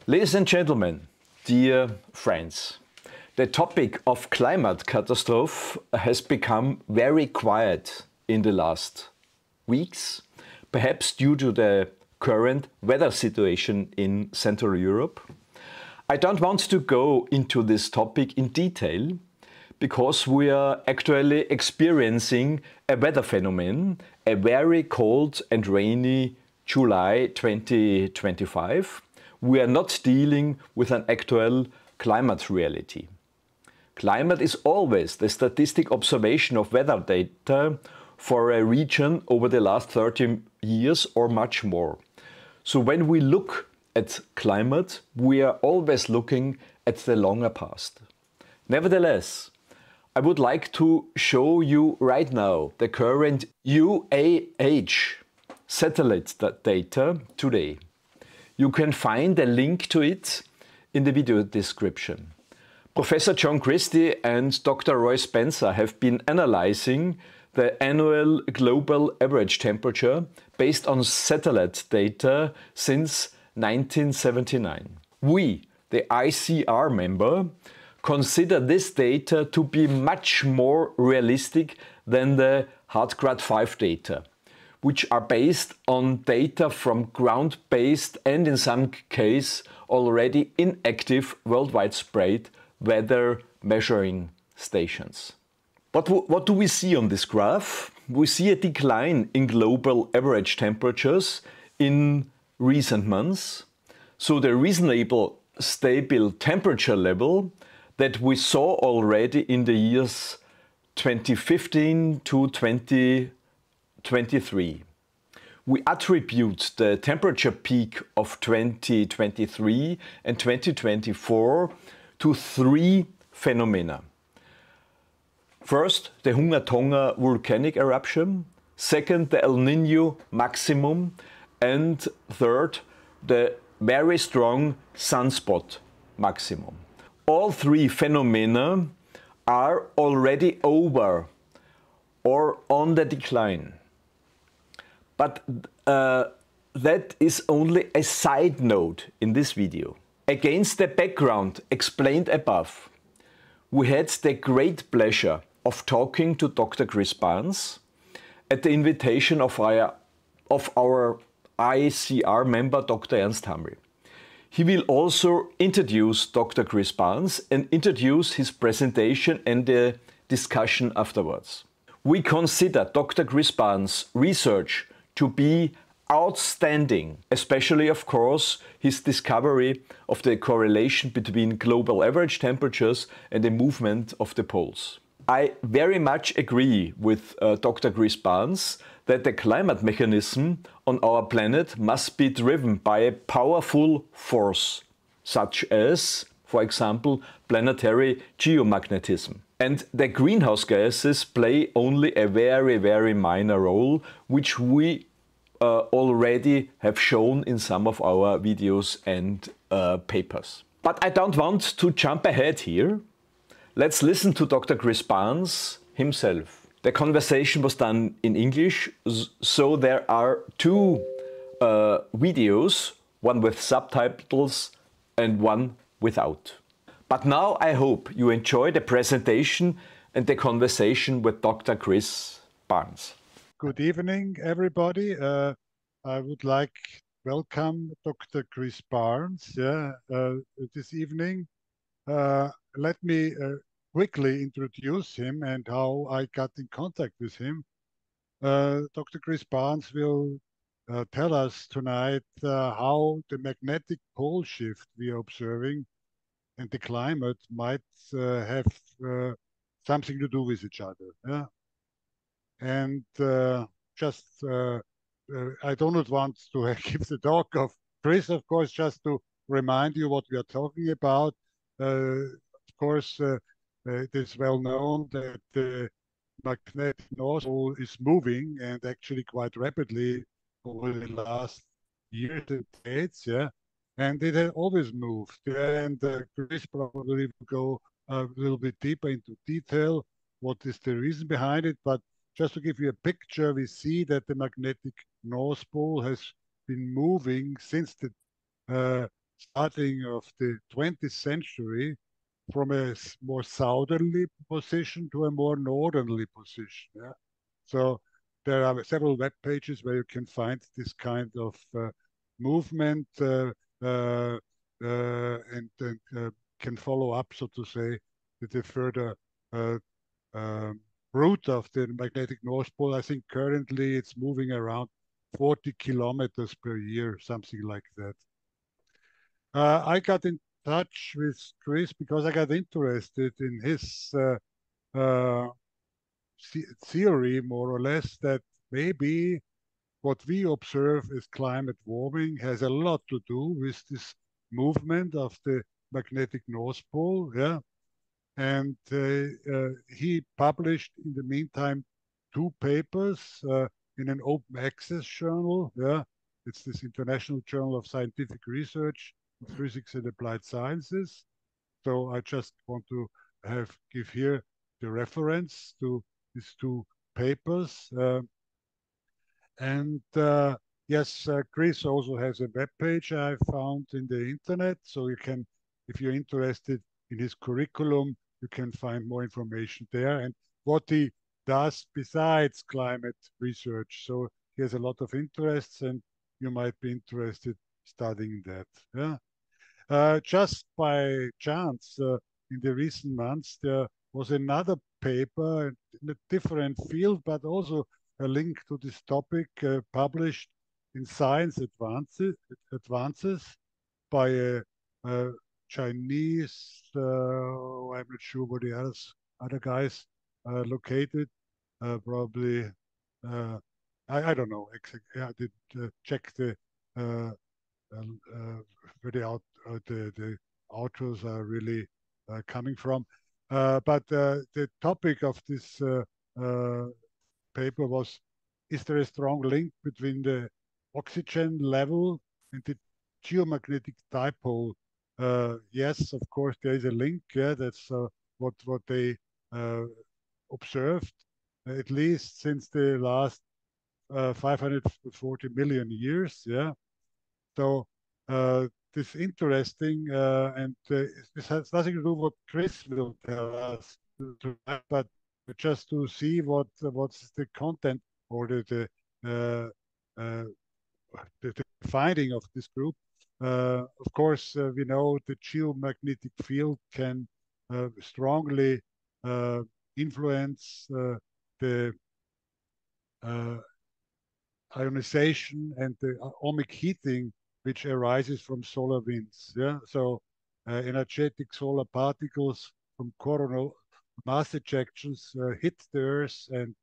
Ladies and gentlemen, dear friends, the topic of climate catastrophe has become very quiet in the last weeks, perhaps due to the current weather situation in Central Europe. I don't want to go into this topic in detail because we are actually experiencing a weather phenomenon, a very cold and rainy July 2025. We are not dealing with an actual climate reality. Climate is always the statistic observation of weather data for a region over the last 30 years or much more. So when we look at climate, we are always looking at the longer past. Nevertheless, I would like to show you right now the current UAH satellite data today. You can find a link to it in the video description. Professor John Christie and Dr. Roy Spencer have been analyzing the annual global average temperature based on satellite data since 1979. We, the ICR member, consider this data to be much more realistic than the Hardgrad 5 data, which are based on data from ground-based and in some cases already inactive worldwide spread weather measuring stations. But what do we see on this graph? We see a decline in global average temperatures in recent months. So the reasonable stable temperature level that we saw already in the years 2015 to 2023. We attribute the temperature peak of 2023 and 2024 to three phenomena. First, the Hunga Tonga volcanic eruption. Second, the El Niño maximum. And third, the very strong sunspot maximum. All three phenomena are already over or on the decline. But that is only a side note in this video. Against the background explained above, we had the great pleasure of talking to Dr. Chris Barnes at the invitation of our ICR member, Dr. Ernst Hammel. He will also introduce Dr. Chris Barnes and introduce his presentation and the discussion afterwards. We consider Dr. Chris Barnes' research to be outstanding, especially, of course, his discovery of the correlation between global average temperatures and the movement of the poles. I very much agree with Dr. Chris Barnes that the climate mechanism on our planet must be driven by a powerful force, such as, for example, planetary geomagnetism. And the greenhouse gases play only a very, very minor role, which we already have shown in some of our videos and papers. But I don't want to jump ahead here. Let's listen to Dr. Chris Barnes himself. The conversation was done in English, so there are two videos, one with subtitles and one without. But now I hope you enjoy the presentation and the conversation with Dr. Chris Barnes. Good evening, everybody. I would like to welcome Dr. Chris Barnes this evening. Let me quickly introduce him and how I got in contact with him. Dr. Chris Barnes will tell us tonight how the magnetic pole shift we are observing and the climate might have something to do with each other. Yeah? And I do not want to give the talk of Chris, of course, just to remind you what we are talking about. Of course, it is well known that the magnetic North Pole is moving and actually quite rapidly over the last years and decades, yeah. And it has always moved. Yeah? And Chris probably will go a little bit deeper into detail. What is the reason behind it? But just to give you a picture, we see that the magnetic North Pole has been moving since the starting of the 20th century from a more southerly position to a more northerly position. Yeah? So there are several web pages where you can find this kind of movement uh, and can follow up, so to say, with the further uh, um, route of the magnetic North Pole. I think currently it's moving around 40 kilometers per year, something like that. I got in touch with Chris because I got interested in his uh, theory, more or less, that maybe what we observe as climate warming has a lot to do with this movement of the magnetic North Pole. Yeah. And he published in the meantime two papers in an open access journal. Yeah, it's this International Journal of Scientific Research, Physics and Applied Sciences. So I just want to give here the reference to these two papers. And yes, Chris also has a web page I found in the internet. So you can, if you're interested in his curriculum, you can find more information there and what he does besides climate research. So he has a lot of interests and you might be interested studying that. Yeah. Just by chance, in the recent months, there was another paper in a different field, but also a link to this topic published in Science Advances by a Chinese, I'm not sure where the other guys located, probably, uh, I don't know, exactly. I did check the uh, where the outros are really coming from. But the topic of this uh, paper was, is there a strong link between the oxygen level and the geomagnetic dipole? Yes, of course, there is a link. Yeah, that's what they uh, observed, at least since the last 540 million years. Yeah, so this interesting, and this has nothing to do with what Chris will tell us, but just to see what's the content or uh, the finding of this group. Of course, we know the geomagnetic field can strongly influence the uh, ionization and the ohmic heating which arises from solar winds. Yeah, so energetic solar particles from coronal mass ejections hit the Earth, and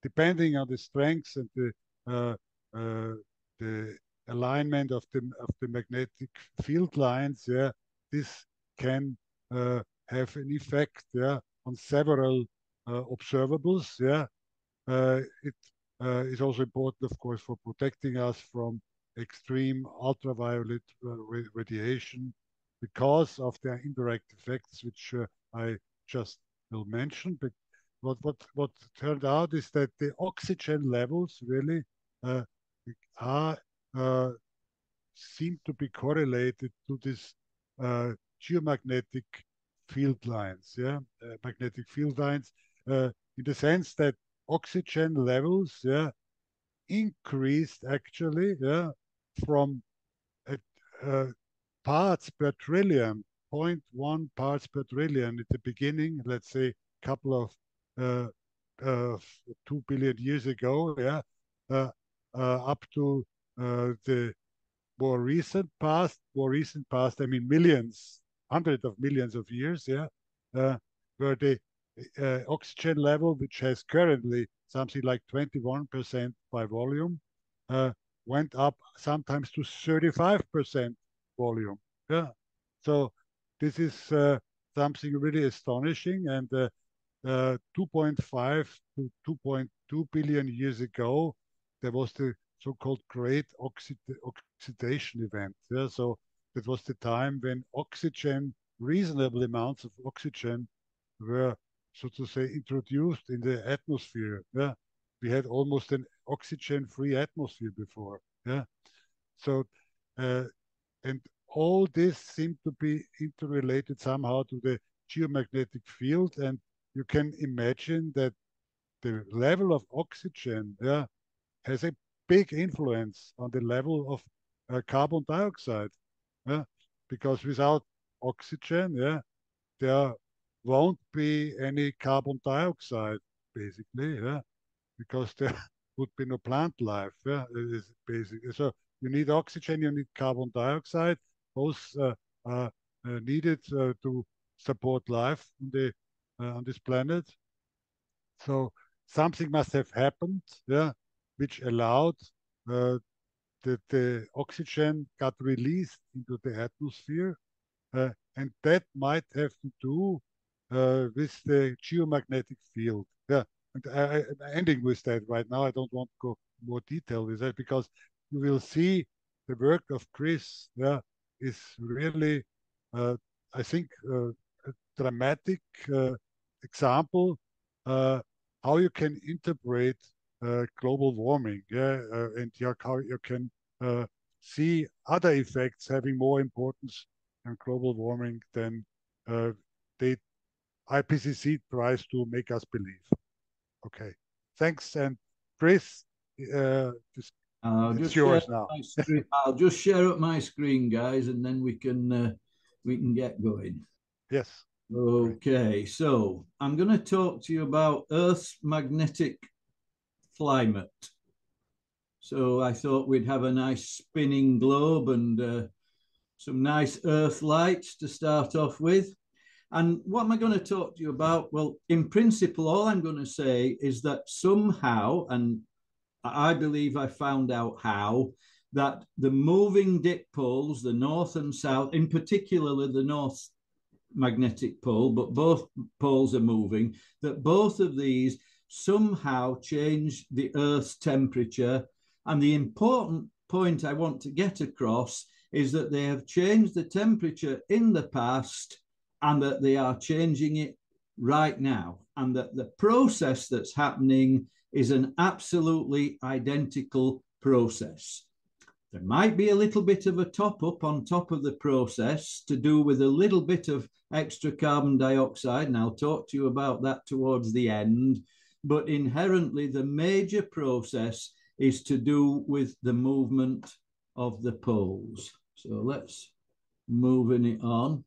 depending on the strength and uh, uh, the alignment of the magnetic field lines, yeah, this can have an effect, yeah, on several observables. Yeah, it is also important, of course, for protecting us from extreme ultraviolet radiation because of their indirect effects, which I just will mention. But what turned out is that the oxygen levels really uh, are seem to be correlated to this uh, geomagnetic field lines, yeah, magnetic field lines, in the sense that oxygen levels, yeah, increased actually, yeah, from uh, uh, parts per trillion, zero point 0.1 parts per trillion at the beginning, let's say a couple of uh, 2 billion years ago, yeah, uh, up to the more recent past, I mean millions, hundreds of millions of years, yeah, where the oxygen level, which has currently something like 21% by volume, uh, went up sometimes to 35% volume. Yeah. So this is something really astonishing. And 2.5 to 2.2 billion years ago, there was the so-called great oxidation event. Yeah? So that was the time when oxygen, reasonable amounts of oxygen were, so to say, introduced in the atmosphere. Yeah? We had almost an oxygen-free atmosphere before. Yeah. So, uh, and all this seems to be interrelated somehow to the geomagnetic field, and you can imagine that the level of oxygen, yeah, has a big influence on the level of carbon dioxide, yeah, because without oxygen, yeah, there won't be any carbon dioxide, basically, yeah, because there would be no plant life. Yeah, it is basically so. You need oxygen, you need carbon dioxide, both are needed to support life on this planet. So something must have happened, yeah, which allowed uh, that the oxygen got released into the atmosphere, and that might have to do with the geomagnetic field. Yeah, and I'm ending with that right now. I don't want to go more detail with that because you will see the work of Chris. Yeah, is really, uh, I think, a dramatic example uh, how you can interpret global warming. Yeah, and how you can see other effects having more importance and global warming than the IPCC tries to make us believe. Okay, thanks. And Chris, I'll it's just share yours now. my screen. I'll just share up my screen, guys, and then we can get going. Yes. Okay, Great. so I'm going to talk to you about Earth's magnetic climate. So I thought we'd have a nice spinning globe and some nice Earth lights to start off with. And what am I going to talk to you about? Well, in principle, all I'm going to say is that somehow, and I believe I found out how, that the moving dipoles, the north and south, in particular the north magnetic pole, but both poles are moving, that both of these somehow change the Earth's temperature. And the important point I want to get across is that they have changed the temperature in the past and that they are changing it right now, and that the process that's happening is an absolutely identical process. There might be a little bit of a top up on top of the process to do with a little bit of extra carbon dioxide, and I'll talk to you about that towards the end. But inherently, the major process is to do with the movement of the poles. So let's move it on.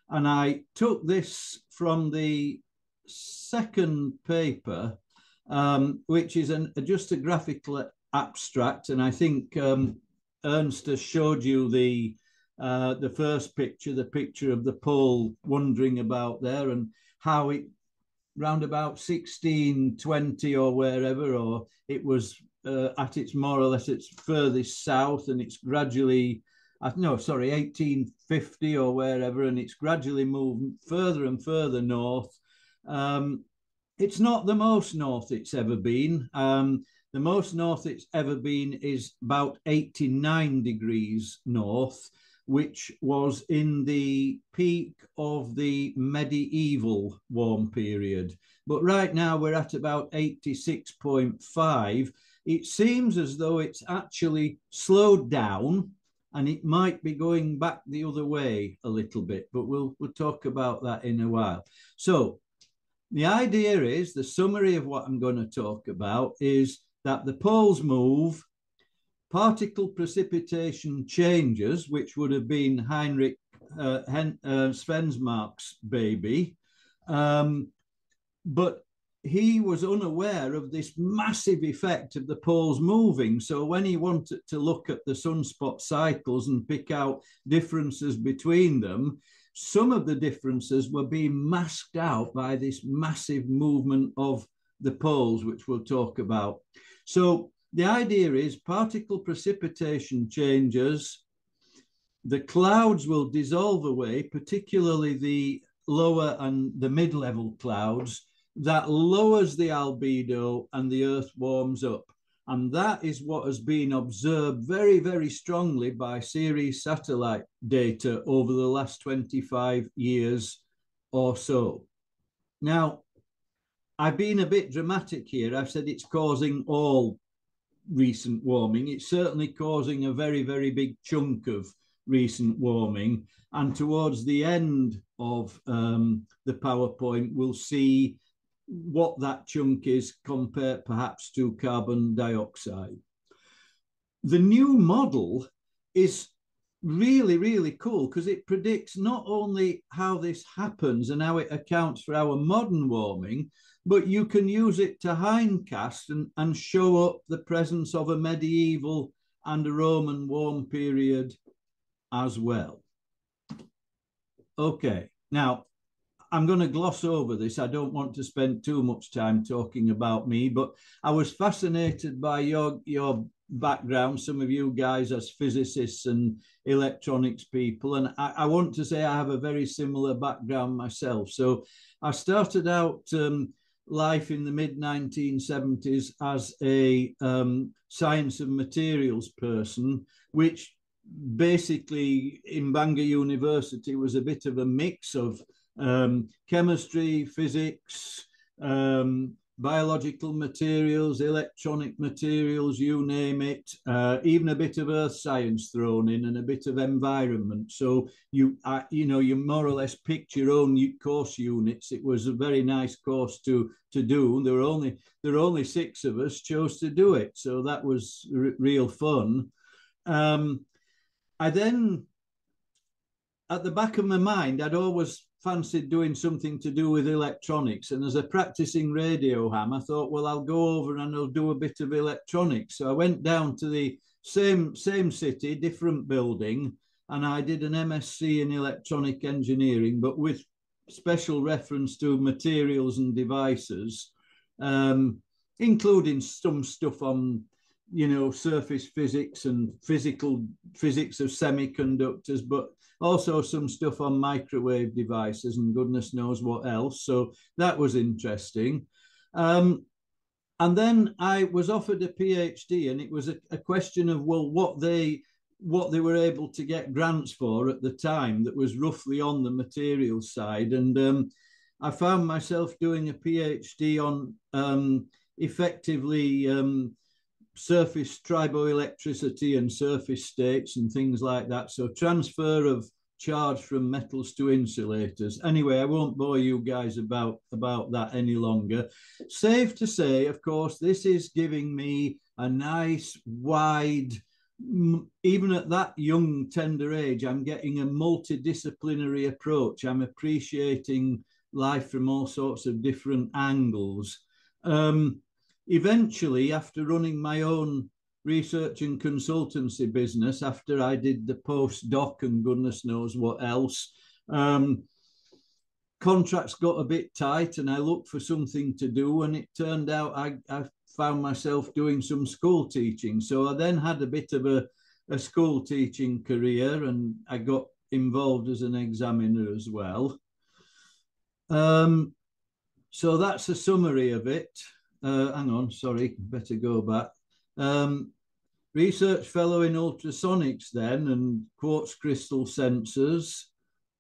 And I took this from the second paper, which is just a graphical abstract. And I think Ernst has showed you the first picture, the picture of the pole wandering about there, and how it round about 1620 or wherever, or it was at its more or less its furthest south, and it's gradually, no, sorry, 1850 or wherever, and it's gradually moved further and further north. It's not the most north it's ever been. The most north it's ever been is about 89 degrees north, which was in the peak of the medieval warm period. But right now we're at about 86.5. It seems as though it's actually slowed down, and it might be going back the other way a little bit, but we'll talk about that in a while. So the idea is, the summary of what I'm going to talk about is that the poles move, particle precipitation changes, which would have been Heinrich Svensmark's baby, but he was unaware of this massive effect of the poles moving. So when he wanted to look at the sunspot cycles and pick out differences between them, some of the differences were being masked out by this massive movement of the poles, which we'll talk about. So the idea is particle precipitation changes, the clouds will dissolve away, particularly the lower and the mid-level clouds. That lowers the albedo and the Earth warms up. And that is what has been observed very, very strongly by Ceres satellite data over the last 25 years or so. Now, I've been a bit dramatic here. I've said it's causing all recent warming. It's certainly causing a very, very big chunk of recent warming. And towards the end of the PowerPoint, we'll see what that chunk is compared perhaps to carbon dioxide. The new model is really, really cool because it predicts not only how this happens and how it accounts for our modern warming, but you can use it to hindcast and show up the presence of a medieval and a Roman warm period as well. Okay, now I'm going to gloss over this. I don't want to spend too much time talking about me, but I was fascinated by your background, some of you guys as physicists and electronics people. And I want to say I have a very similar background myself. So I started out life in the mid-1970s as a science of materials person, which basically in Bangor University was a bit of a mix of chemistry, physics, biological materials, electronic materials, you name it, even a bit of earth science thrown in and a bit of environment. So you more or less picked your own course units. It was a very nice course to do. There were only 6 of us chose to do it, so that was real fun. I then, at the back of my mind, I'd always fancied doing something to do with electronics. And as a practicing radio ham, I thought, well, I'll go over and I'll do a bit of electronics. So I went down to the same city, different building, and I did an MSc in electronic engineering, but with special reference to materials and devices, including some stuff on surface physics and physics of semiconductors, but also some stuff on microwave devices and goodness knows what else. So that was interesting. And then I was offered a PhD, and it was a question of, well, what they were able to get grants for at the time that was roughly on the materials side. And I found myself doing a PhD on effectively surface triboelectricity and surface states and things like that. So transfer of charge from metals to insulators. Anyway, I won't bore you guys about that any longer. Safe to say, of course, this is giving me a nice wide, even at that young, tender age, I'm getting a multidisciplinary approach. I'm appreciating life from all sorts of different angles. Eventually, after running my own research and consultancy business, after I did the postdoc and goodness knows what else, contracts got a bit tight and I looked for something to do, and it turned out I found myself doing some school teaching. So I then had a bit of a school teaching career, and I got involved as an examiner as well. So that's a summary of it. Hang on, sorry, better go back. Research fellow in ultrasonics then and quartz crystal sensors,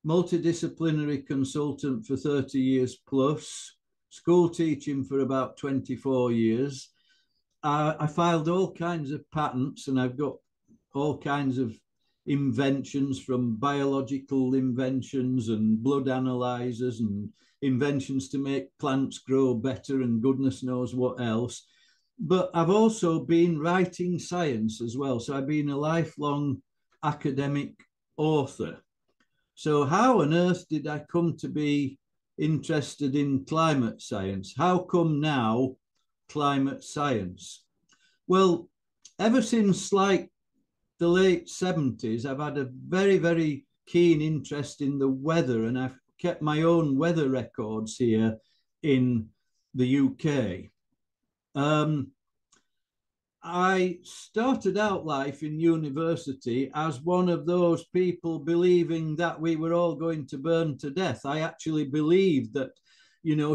multidisciplinary consultant for 30 years plus, school teaching for about 24 years. I filed all kinds of patents, and I've got all kinds of inventions, from biological inventions and blood analyzers and inventions to make plants grow better and goodness knows what else. But I've also been writing science as well. So I've been a lifelong academic author. So how on earth did I come to be interested in climate science? How come now climate science? Well, ever since like the late 70s, I've had a very, very keen interest in the weather, and I've kept my own weather records here in the UK. I started out life in university as one of those people believing that we were all going to burn to death. I actually believed that,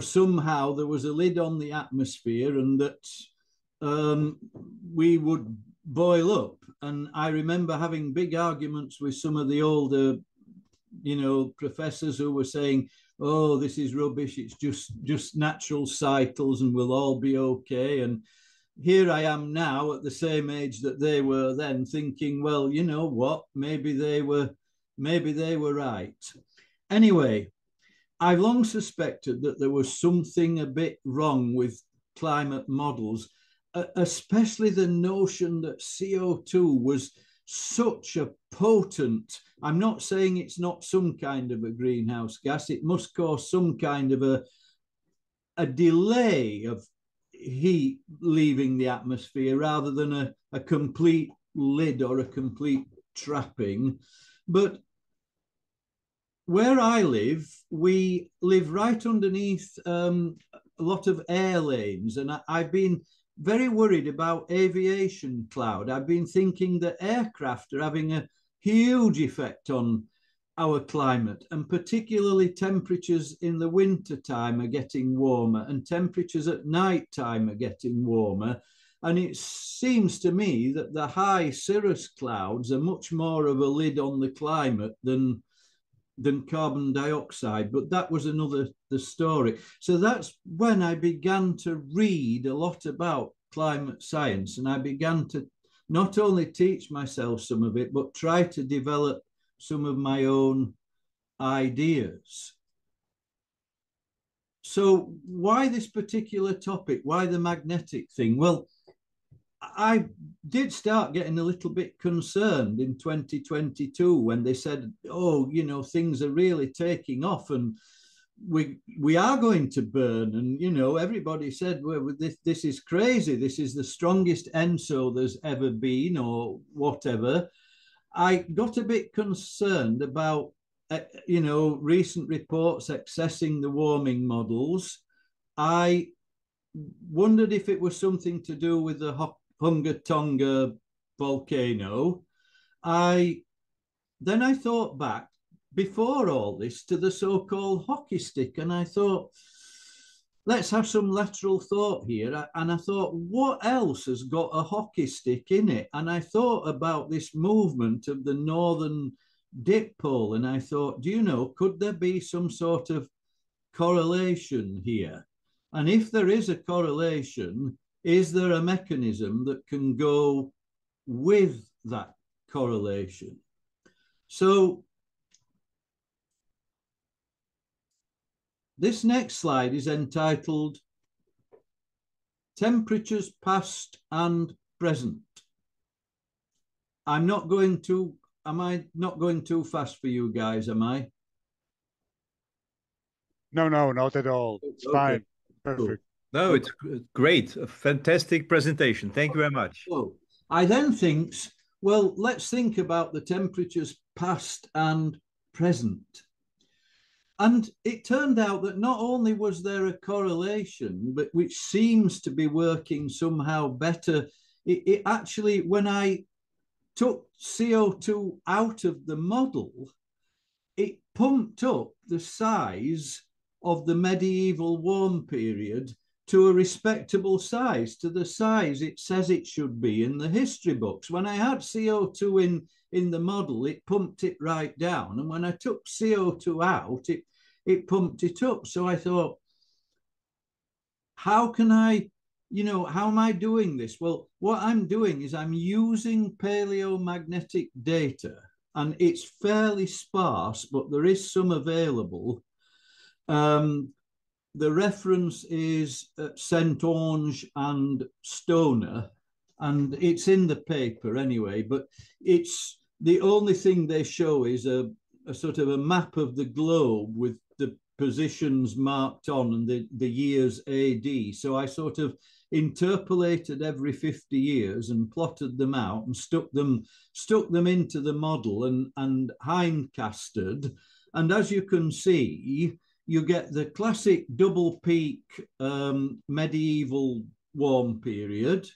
somehow there was a lid on the atmosphere and that we would boil up. And I remember having big arguments with some of the older professors who were saying, oh, this is rubbish, it's just natural cycles and we'll all be okay. And here I am now at the same age that they were then, thinking, well, you know what, maybe they were right. Anyway, I've long suspected that there was something a bit wrong with climate models, especially the notion that CO2 was such a potent, I'm not saying it's not some kind of a greenhouse gas, it must cause some kind of a delay of heat leaving the atmosphere rather than a complete lid or a complete trapping. But where I live, we live right underneath a lot of air lanes, and I've been very worried about aviation cloud. I've been thinking that aircraft are having a huge effect on our climate, and particularly temperatures in the winter time are getting warmer and temperatures at night time are getting warmer. And it seems to me that the high cirrus clouds are much more of a lid on the climate than carbon dioxide, but that was the story. So that's when I began to read a lot about climate science, and I began to not only teach myself some of it, but try to develop some of my own ideas. So why this particular topic? Why the magnetic thing? Well, I did start getting a little bit concerned in 2022 when they said, oh, you know, things are really taking off and we are going to burn. And, you know, everybody said, well, this is crazy. This is the strongest ENSO there's ever been or whatever. I got a bit concerned about, you know, recent reports accessing the warming models. I wondered if it was something to do with the Hunga Tonga volcano. Then I thought back before all this to the so-called hockey stick, and I thought, let's have some lateral thought here. And I thought, what else has got a hockey stick in it? And I thought about this movement of the northern dip pole, and I thought, do you know, could there be some sort of correlation here? And if there is a correlation, is there a mechanism that can go with that correlation? So this next slide is entitled Temperatures Past and Present. Am I not going too fast for you guys, am I? No, not at all. It's okay. Fine. Perfect. Cool. No, it's great. A fantastic presentation. Thank you very much. So I then think, well, let's think about the temperatures past and present. And it turned out that not only was there a correlation, but which seems to be working somehow better, it actually, when I took CO2 out of the model, it pumped up the size of the medieval warm period to a respectable size, to the size it says it should be in the history books. When I had CO2 in the model, it pumped it right down. And when I took CO2 out, it pumped it up. So I thought, how can I, you know, how am I doing this? Well, what I'm doing is I'm using paleomagnetic data, and it's fairly sparse, but there is some available. The reference is St. Onge and Stoner, and it's in the paper anyway, but it's the only thing they show is a sort of a map of the globe with the positions marked on and the years AD. So I sort of interpolated every 50 years and plotted them out and stuck them into the model and hindcasted. And as you can see, you get the classic double peak medieval warm period.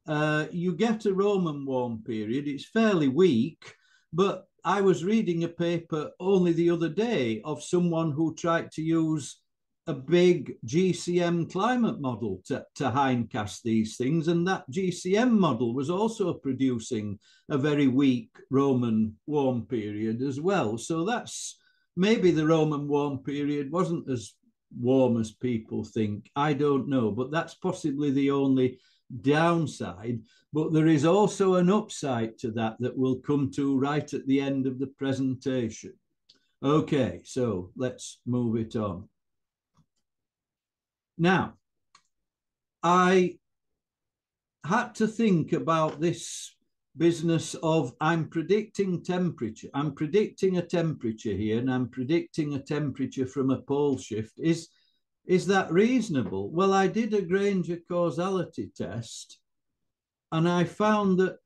You get a Roman warm period. It's fairly weak, but I was reading a paper only the other day of someone who tried to use a big GCM climate model to hindcast these things, and that GCM model was also producing a very weak Roman warm period as well. So that's maybe the Roman warm period wasn't as warm as people think. I don't know, but that's possibly the only downside, but there is also an upside to that that we'll come to right at the end of the presentation. Okay, so let's move it on. Now, I had to think about this business of I'm predicting temperature. I'm predicting a temperature here, and I'm predicting a temperature from a pole shift. Is that reasonable? Well, I did a Granger causality test, and I found that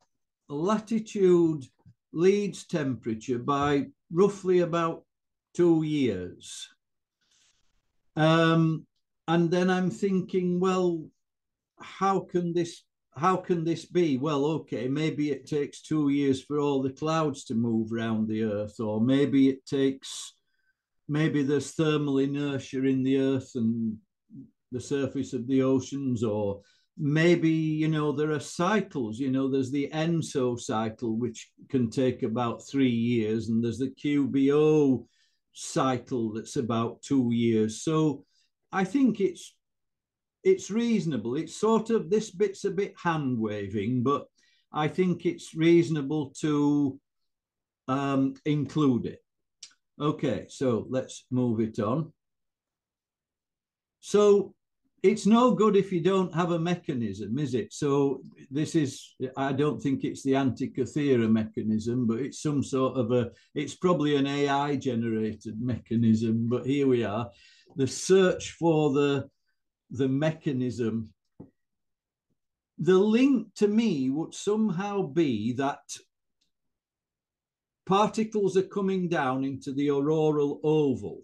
latitude leads temperature by roughly about 2 years. And then I'm thinking, well, how can this be? Well, okay, maybe it takes 2 years for all the clouds to move around the Earth, or maybe there's thermal inertia in the Earth and the surface of the oceans, or maybe, you know, there are cycles, you know, there's the ENSO cycle, which can take about 3 years, and there's the QBO cycle that's about 2 years. So I think it's reasonable. It's sort of, this bit's a bit hand waving, but I think it's reasonable to include it. Okay, so let's move it on. So it's no good if you don't have a mechanism, is it? So this is, I don't think it's the Antikythera mechanism, but it's some sort of it's probably an AI generated mechanism, but here we are. The search for the mechanism. The link to me would somehow be that particles are coming down into the auroral oval.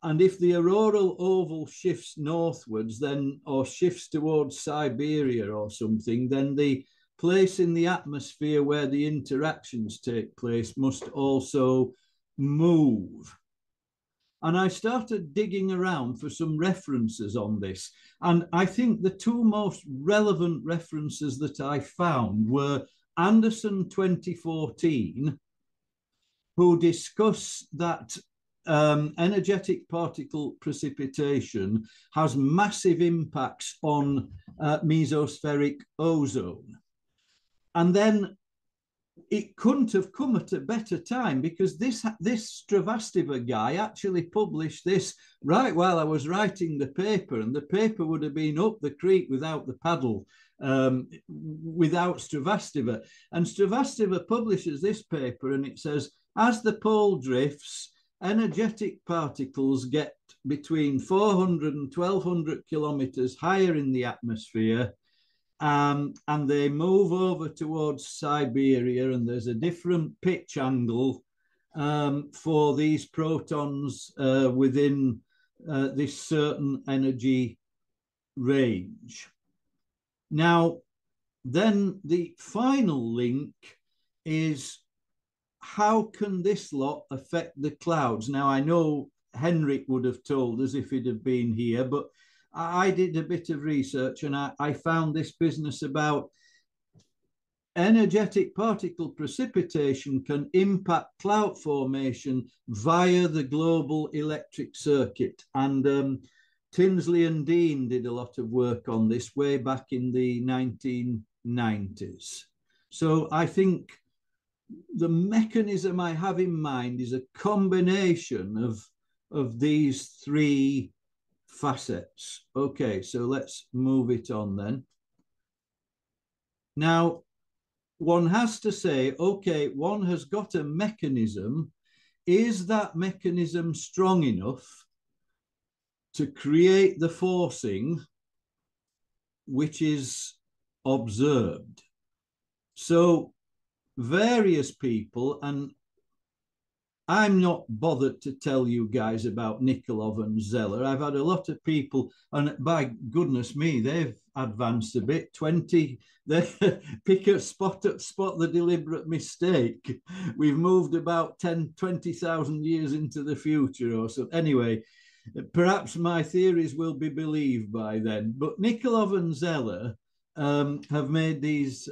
And if the auroral oval shifts northwards, then, or shifts towards Siberia or something, then the place in the atmosphere where the interactions take place must also move. And I started digging around for some references on this. And I think the two most relevant references that I found were Anderson 2014, who discuss that energetic particle precipitation has massive impacts on mesospheric ozone. And then it couldn't have come at a better time, because this Stravasteva guy actually published this right while I was writing the paper, and the paper would have been up the creek without the paddle, without Stravasteva. And Stravasteva publishes this paper, and it says, as the pole drifts, energetic particles get between 400 and 1200 kilometers higher in the atmosphere, and they move over towards Siberia, and there's a different pitch angle for these protons within this certain energy range. Now, then the final link is, how can this lot affect the clouds? Now, I know Henrik would have told us if he'd have been here, but I did a bit of research, and I found this business about energetic particle precipitation can impact cloud formation via the global electric circuit. And Tinsley and Dean did a lot of work on this way back in the 1990s. So I think the mechanism I have in mind is a combination of these three facets. Okay, so let's move it on then. Now, one has to say, okay, one has got a mechanism. Is that mechanism strong enough to create the forcing which is observed? So various people, and I'm not bothered to tell you guys about Nikolov and Zeller. I've had a lot of people, and by goodness me, they've advanced a bit. 20, they pick a spot the deliberate mistake. We've moved about 10, 20,000 years into the future or so. Anyway, perhaps my theories will be believed by then. But Nikolov and Zeller have made these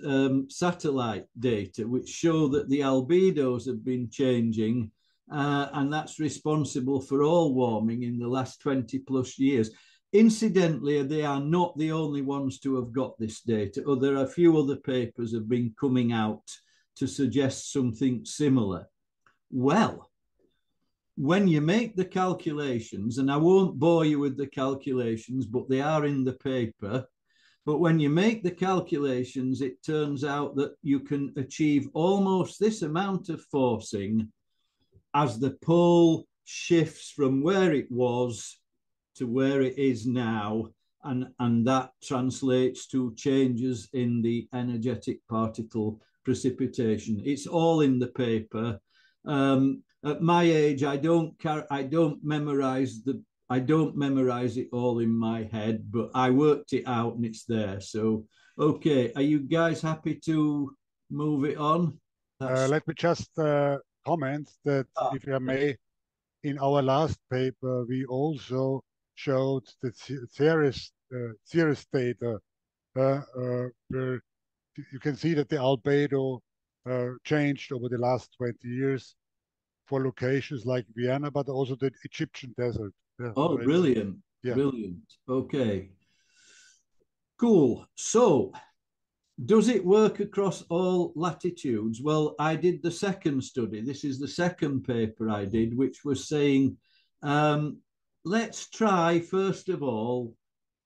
satellite data which show that the albedos have been changing, and that's responsible for all warming in the last 20 plus years. incidentally, they are not the only ones to have got this data. Or there are a few other papers have been coming out to suggest something similar. Well, when you make the calculations, and I won't bore you with the calculations, but they are in the paper. But when you make the calculations, it turns out that you can achieve almost this amount of forcing as the pole shifts from where it was to where it is now. And that translates to changes in the energetic particle precipitation. It's all in the paper. At my age, I don't memorize it all in my head, but I worked it out and it's there. So, okay, are you guys happy to move it on? Let me just comment that, if I may, in our last paper, we also showed the series data, where you can see that the albedo changed over the last 20 years for locations like Vienna, but also the Egyptian desert. Yeah, oh, so brilliant. Yeah. Brilliant. Okay. Cool. So, does it work across all latitudes? Well, I did the second study. This is the second paper I did, which was saying, let's try, first of all,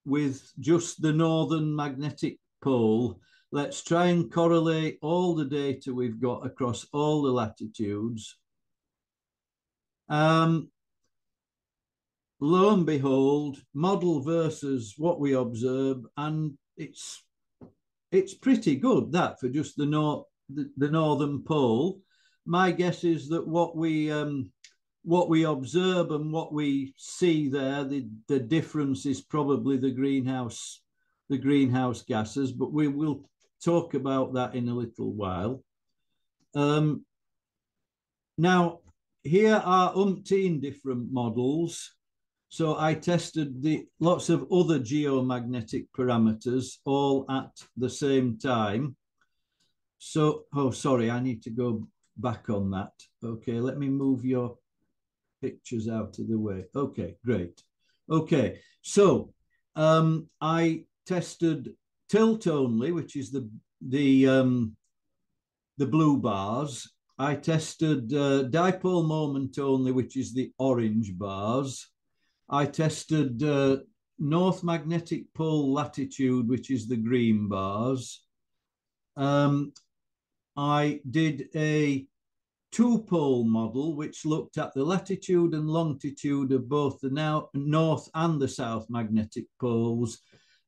with just the northern magnetic pole. Let's try and correlate all the data we've got across all the latitudes. Lo and behold, model versus what we observe, and it's pretty good, that, for just the northern pole. My guess is that what we observe and what we see there, the difference is probably the greenhouse gases, but we will talk about that in a little while. Now, here are umpteen different models. So I tested lots of other geomagnetic parameters all at the same time. So, oh, sorry, I need to go back on that. Okay, let me move your pictures out of the way. Okay, great. Okay, so I tested tilt only, which is the blue bars. I tested dipole moment only, which is the orange bars. I tested north magnetic pole latitude, which is the green bars. I did a two-pole model, which looked at the latitude and longitude of both the north and the south magnetic poles.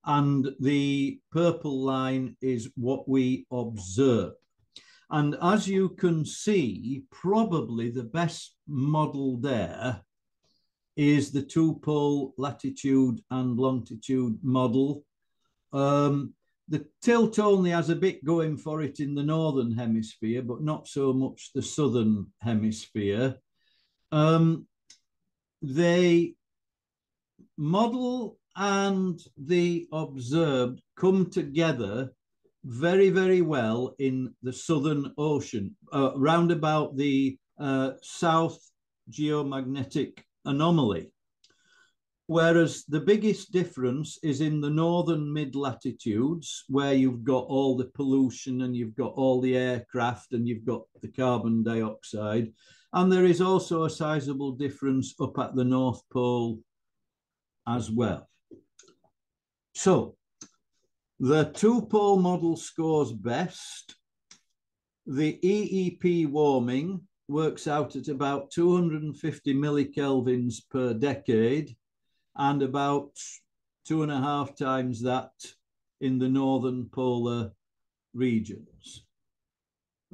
And the purple line is what we observe. And as you can see, probably the best model there is the two-pole latitude and longitude model. The tilt only has a bit going for it in the northern hemisphere, but not so much the southern hemisphere. The model and the observed come together very, very well in the Southern Ocean, round about the South Geomagnetic Anomaly. Whereas the biggest difference is in the northern mid-latitudes, where you've got all the pollution and you've got all the aircraft and you've got the carbon dioxide. And there is also a sizable difference up at the North Pole as well. So the two-pole model scores best. The EEP warming works out at about 250 millikelvins per decade, and about 2.5 times that in the northern polar regions.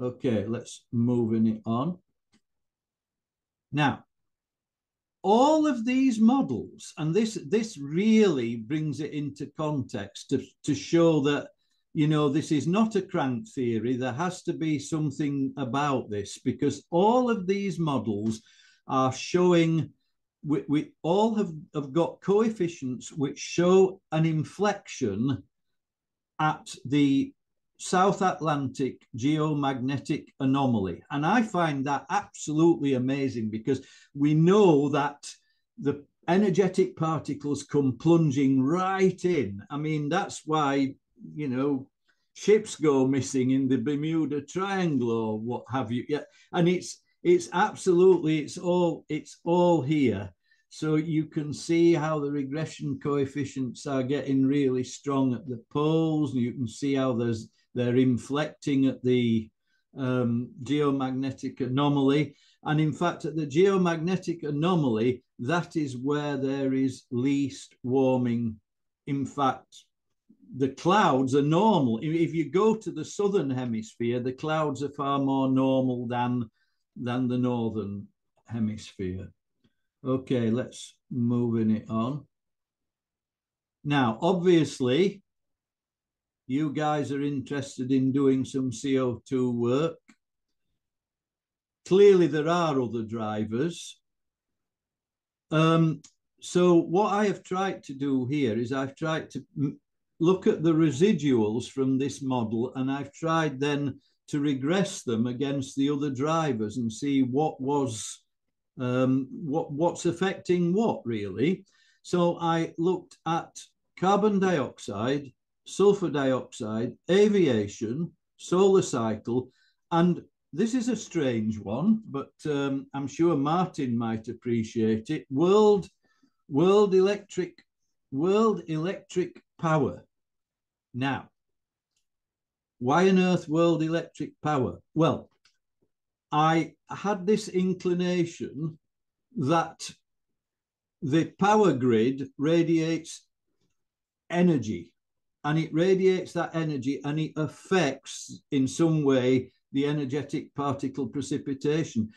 Okay, let's move it on. Now, all of these models, and this really brings it into context to show that, you know, this is not a crank theory. There has to be something about this, because all of these models are showing, we all have got coefficients which show an inflection at the South Atlantic geomagnetic anomaly. And I find that absolutely amazing, because we know that energetic particles come plunging right in. I mean, that's why, you know, ships go missing in the Bermuda Triangle or what have you. Yeah, and it's absolutely it's all here. So you can see how the regression coefficients are getting really strong at the poles. You can see how they're inflecting at the geomagnetic anomaly. And in fact, at the geomagnetic anomaly, that is where there is least warming. In fact, the clouds are normal. If you go to the southern hemisphere, the clouds are far more normal than the northern hemisphere. Okay, let's moving it on. Now, obviously, you guys are interested in doing some CO2 work. Clearly, there are other drivers. So what I have tried to do here is I've tried to look at the residuals from this model, and I've tried then to regress them against the other drivers and see what was what's affecting what really. So I looked at carbon dioxide, sulfur dioxide, aviation, solar cycle, and this is a strange one, but I'm sure Martin might appreciate it. World electric power. Now, why on earth world electric power? Well, I had this inclination that the power grid radiates energy, and it radiates that energy and it affects in some way the energetic particle precipitation.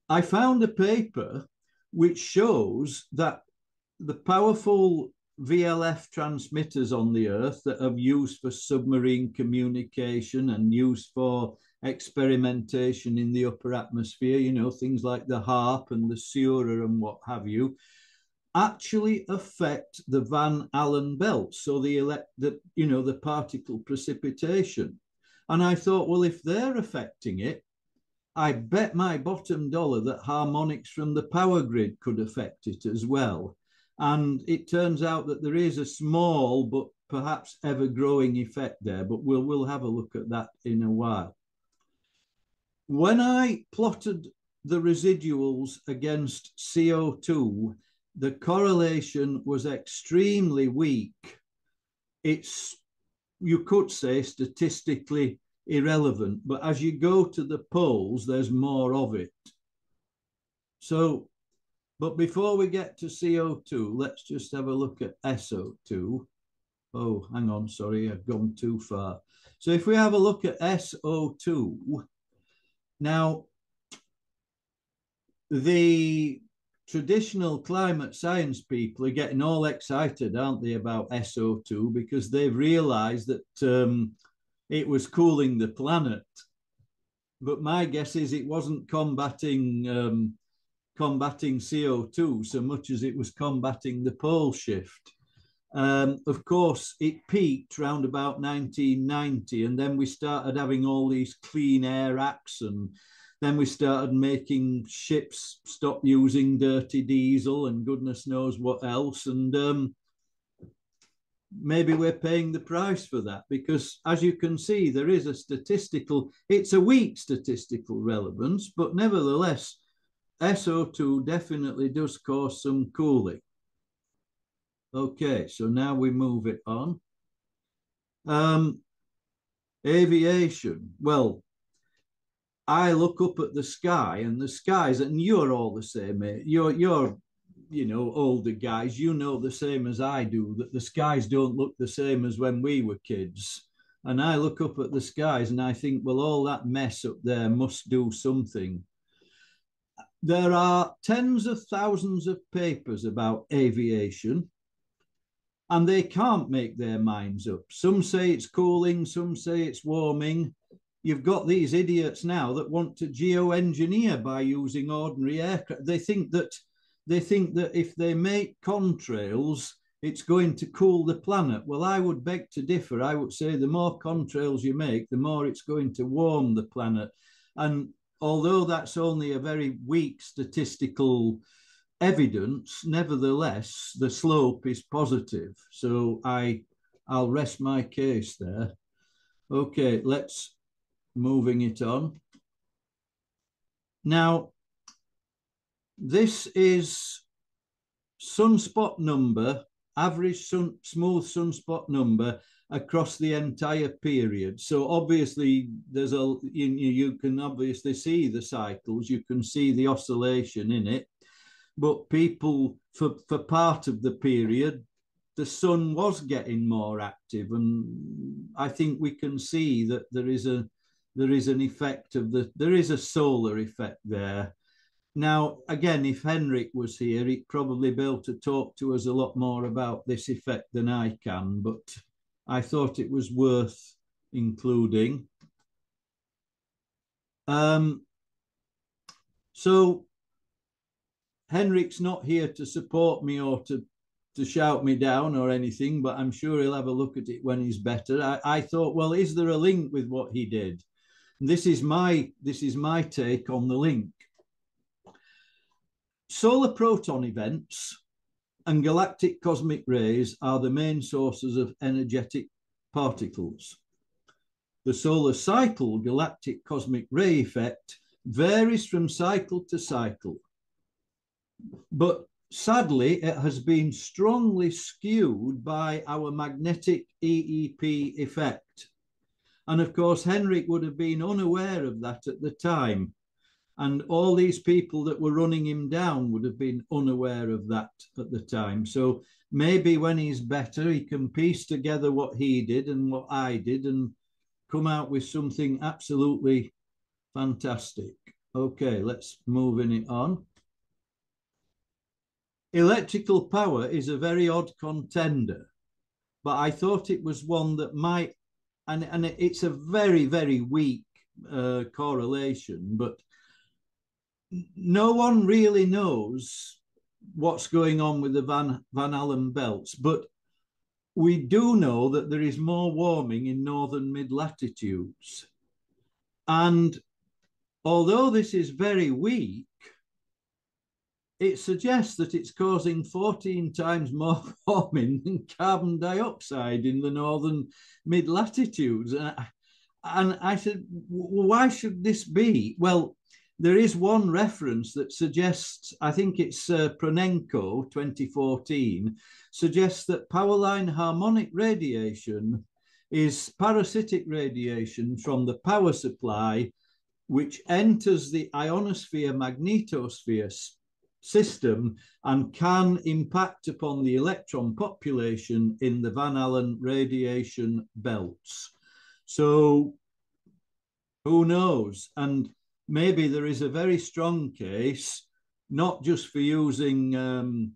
I found a paper which shows that the powerful VLF transmitters on the Earth that are used for submarine communication and used for experimentation in the upper atmosphere, you know, things like the HARP and the Sura and what have you, actually affect the Van Allen belt, so the particle precipitation. And I thought, well, if they're affecting it, I bet my bottom dollar that harmonics from the power grid could affect it as well. And it turns out that there is a small but perhaps ever-growing effect there, but we'll have a look at that in a while. When I plotted the residuals against CO2, the correlation was extremely weak. It's, you could say, statistically irrelevant, but as you go to the poles, there's more of it. So, but before we get to CO2, let's just have a look at SO2. Oh, hang on, sorry, I've gone too far. So if we have a look at SO2, now, the traditional climate science people are getting all excited, aren't they, about SO2 because they've realized that it was cooling the planet. But my guess is it wasn't combating CO2 so much as it was combating the pole shift. Of course, it peaked around about 1990, and then we started having all these clean air acts, and then we started making ships stop using dirty diesel and goodness knows what else. And maybe we're paying the price for that because, as you can see, there is a statistical, it's a weak statistical relevance, but nevertheless, SO2 definitely does cause some cooling. Okay, so now we move it on. Aviation. Well, I look up at the sky, and the skies, and you're all the same, mate. You're you know, older guys, you know the same as I do, that the skies don't look the same as when we were kids. And I look up at the skies and I think, well, all that mess up there must do something. There are tens of thousands of papers about aviation, and they can't make their minds up. Some say it's cooling, some say it's warming. You've got these idiots now that want to geoengineer by using ordinary aircraft. They think that if they make contrails, it's going to cool the planet. Well, I would beg to differ. I would say the more contrails you make, the more it's going to warm the planet. And although that's only a very weak statistical evidence, nevertheless, the slope is positive. So I'll rest my case there. Okay, let's moving it on. Now, this is sunspot number, average smooth sunspot number across the entire period. So obviously there's you can obviously see the cycles, you can see the oscillation in it, but people for part of the period, the sun was getting more active, and I think we can see that there is an effect of there is a solar effect there. Now, again, if Henrik was here, he'd probably be able to talk to us a lot more about this effect than I can, but I thought it was worth including. So Henrik's not here to support me or to shout me down or anything, but I'm sure he'll have a look at it when he's better. I thought, well, is there a link with what he did? And this is my take on the link. Solar proton events and galactic cosmic rays are the main sources of energetic particles. The solar cycle galactic cosmic ray effect varies from cycle to cycle, but sadly, it has been strongly skewed by our magnetic EEP effect. And of course, Henrik would have been unaware of that at the time. And all these people that were running him down would have been unaware of that at the time. So maybe when he's better, he can piece together what he did and what I did and come out with something absolutely fantastic. Okay, let's move it on. Electrical power is a very odd contender, but I thought it was one that might, and it's a very, very weak correlation, but no one really knows what's going on with the Van Allen belts, but we do know that there is more warming in northern mid-latitudes. And although this is very weak, it suggests that it's causing 14 times more warming than carbon dioxide in the northern mid-latitudes. And I said, why should this be? Well, there is one reference that suggests, I think it's Pronenko 2014, suggests that power line harmonic radiation is parasitic radiation from the power supply, which enters the ionosphere magnetosphere system and can impact upon the electron population in the Van Allen radiation belts. So who knows? And maybe there is a very strong case, not just for using,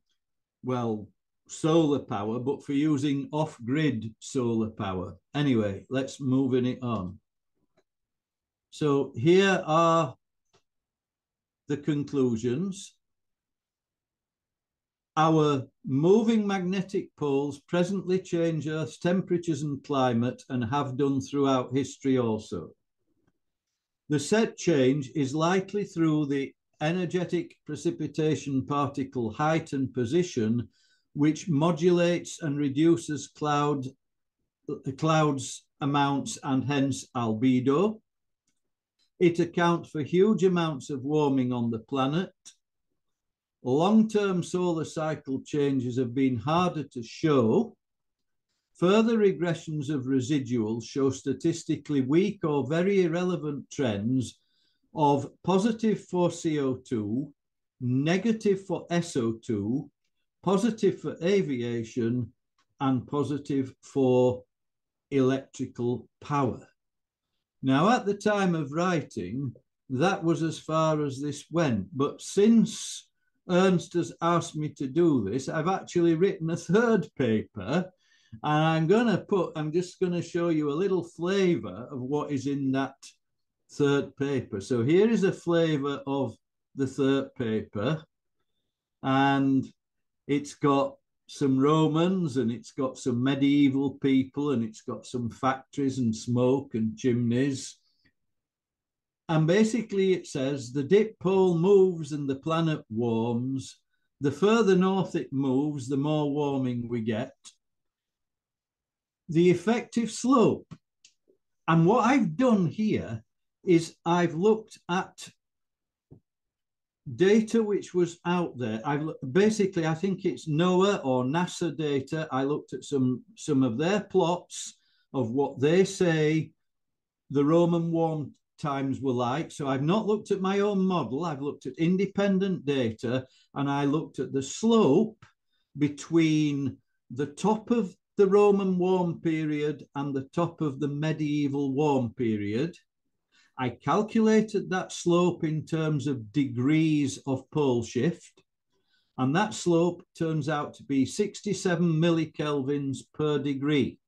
well, solar power, but for using off-grid solar power. Anyway, let's move it on. So here are the conclusions. Our moving magnetic poles presently change Earth's temperatures and climate and have done throughout history also. The said change is likely through the energetic precipitation particle height and position, which modulates and reduces clouds amounts and hence albedo. It accounts for huge amounts of warming on the planet. Long-term solar cycle changes have been harder to show. Further regressions of residuals show statistically weak or very irrelevant trends of positive for CO2, negative for SO2, positive for aviation, and positive for electrical power. Now, at the time of writing, that was as far as this went. But since Ernst has asked me to do this, I've actually written a third paper. And I'm just going to show you a little flavor of what is in that third paper. So here is a flavor of the third paper. And it's got some Romans and it's got some medieval people and it's got some factories and smoke and chimneys. And basically it says the dip pole moves and the planet warms. the further north it moves, the more warming we get. The effective slope. And what I've done here is I've looked at data which was out there. Basically, I think it's NOAA or NASA data. I looked at some of their plots of what they say the Roman warm times were like. So I've not looked at my own model. I've looked at independent data, and I looked at the slope between the top of the Roman warm period and the top of the medieval warm period. I calculated that slope in terms of degrees of pole shift, and that slope turns out to be 67 millikelvins per degree.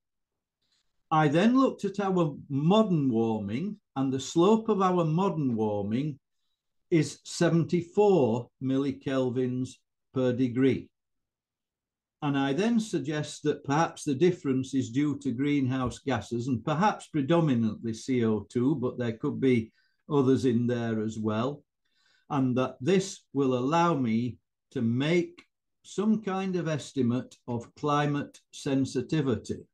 I then looked at our modern warming, and the slope of our modern warming is 74 millikelvins per degree. And I then suggest that perhaps the difference is due to greenhouse gases and perhaps predominantly CO2, but there could be others in there as well. And that this will allow me to make some kind of estimate of climate sensitivity.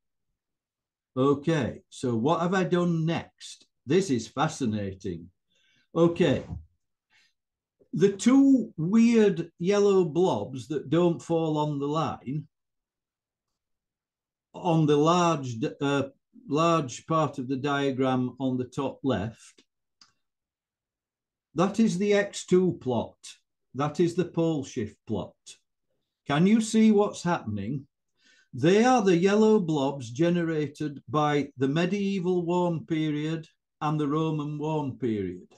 Okay, so what have I done next? This is fascinating. Okay. The two weird yellow blobs that don't fall on the line on the large part of the diagram on the top left, that is the X2 plot. That is the pole shift plot. Can you see what's happening? They are the yellow blobs generated by the medieval warm period and the Roman warm period.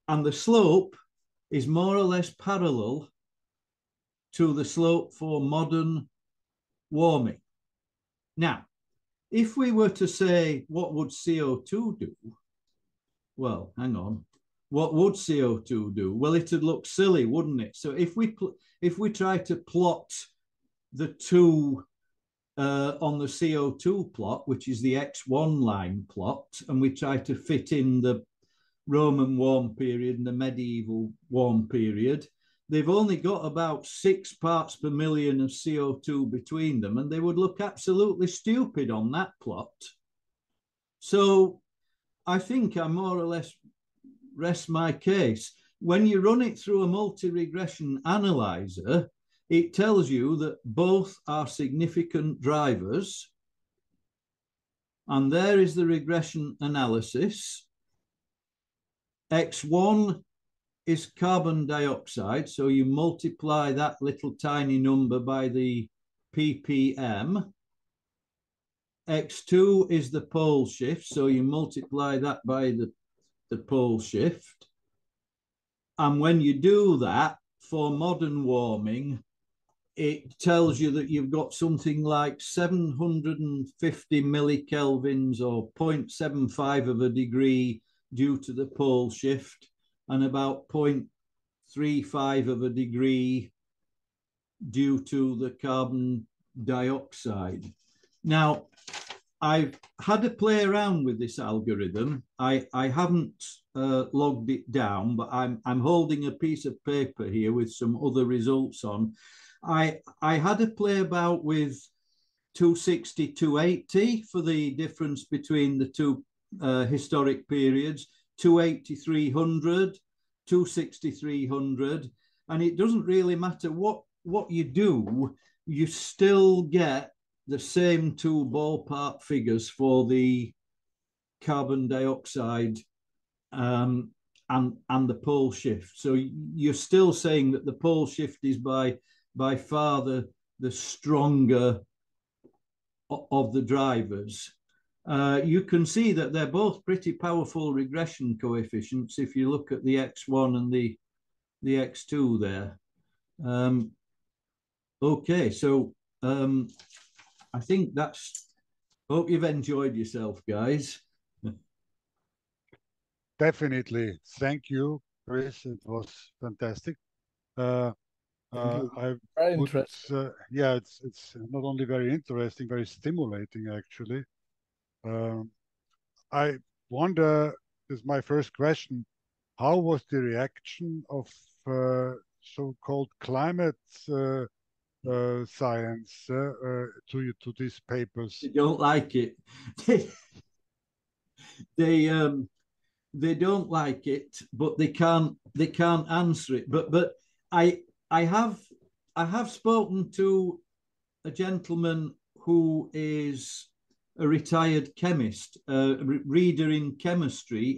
And the slope is more or less parallel to the slope for modern warming. Now, if we were to say, what would CO2 do? Well, hang on. What would CO2 do? Well, it'd look silly, wouldn't it? So if we try to plot the two on the CO2 plot, which is the X1 line plot, and we try to fit in the Roman warm period and the medieval warm period, they've only got about 6 parts per million of CO2 between them, and they would look absolutely stupid on that plot. So I think I more or less rest my case. When you run it through a multi-regression analyzer, it tells you that both are significant drivers. And there is the regression analysis. X1 is carbon dioxide, so you multiply that little tiny number by the ppm. X2 is the pole shift, so you multiply that by the pole shift. And when you do that for modern warming, it tells you that you've got something like 750 millikelvins or 0.75 of a degree due to the pole shift, and about 0.35 of a degree due to the carbon dioxide. Now, I've had to play around with this algorithm. I haven't logged it down, but I'm holding a piece of paper here with some other results on. I had to play about with 260, 280 for the difference between the two historic periods, 280, 300, 260, 300, and it doesn't really matter what you do, you still get the same two ballpark figures for the carbon dioxide and the pole shift. So you're still saying that the pole shift is by far the stronger of the drivers. You can see that they're both pretty powerful regression coefficients if you look at the X1 and the X2 there. Okay, so I think hope you've enjoyed yourself, guys. Definitely. Thank you, Chris. It was fantastic. Very interesting. Yeah, it's not only very interesting, very stimulating, actually. I wonder, this is my first question, how was the reaction of so-called climate science to these papers? They don't like it. they they don't like it, but they can't answer it. But I have spoken to a gentleman who is a retired chemist, a reader in chemistry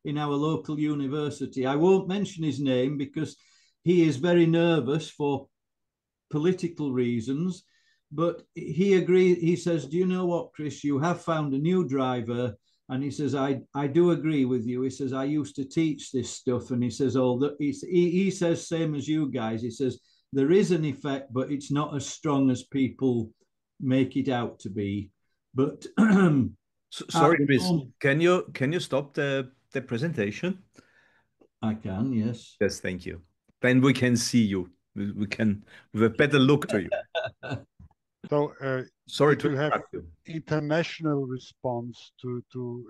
in our local university. I won't mention his name because he is very nervous for political reasons. But he agreed. He says, "Do you know what, Chris? You have found a new driver." And he says, I do agree with you. He says, I used to teach this stuff. And he says, he says, same as you guys. He says, there is an effect, but it's not as strong as people make it out to be. But Sorry, Chris, can you stop the presentation? I can, yes. Yes, thank you. Then we can see you. We can with a better look to you. So, sorry to have interrupt you. International response to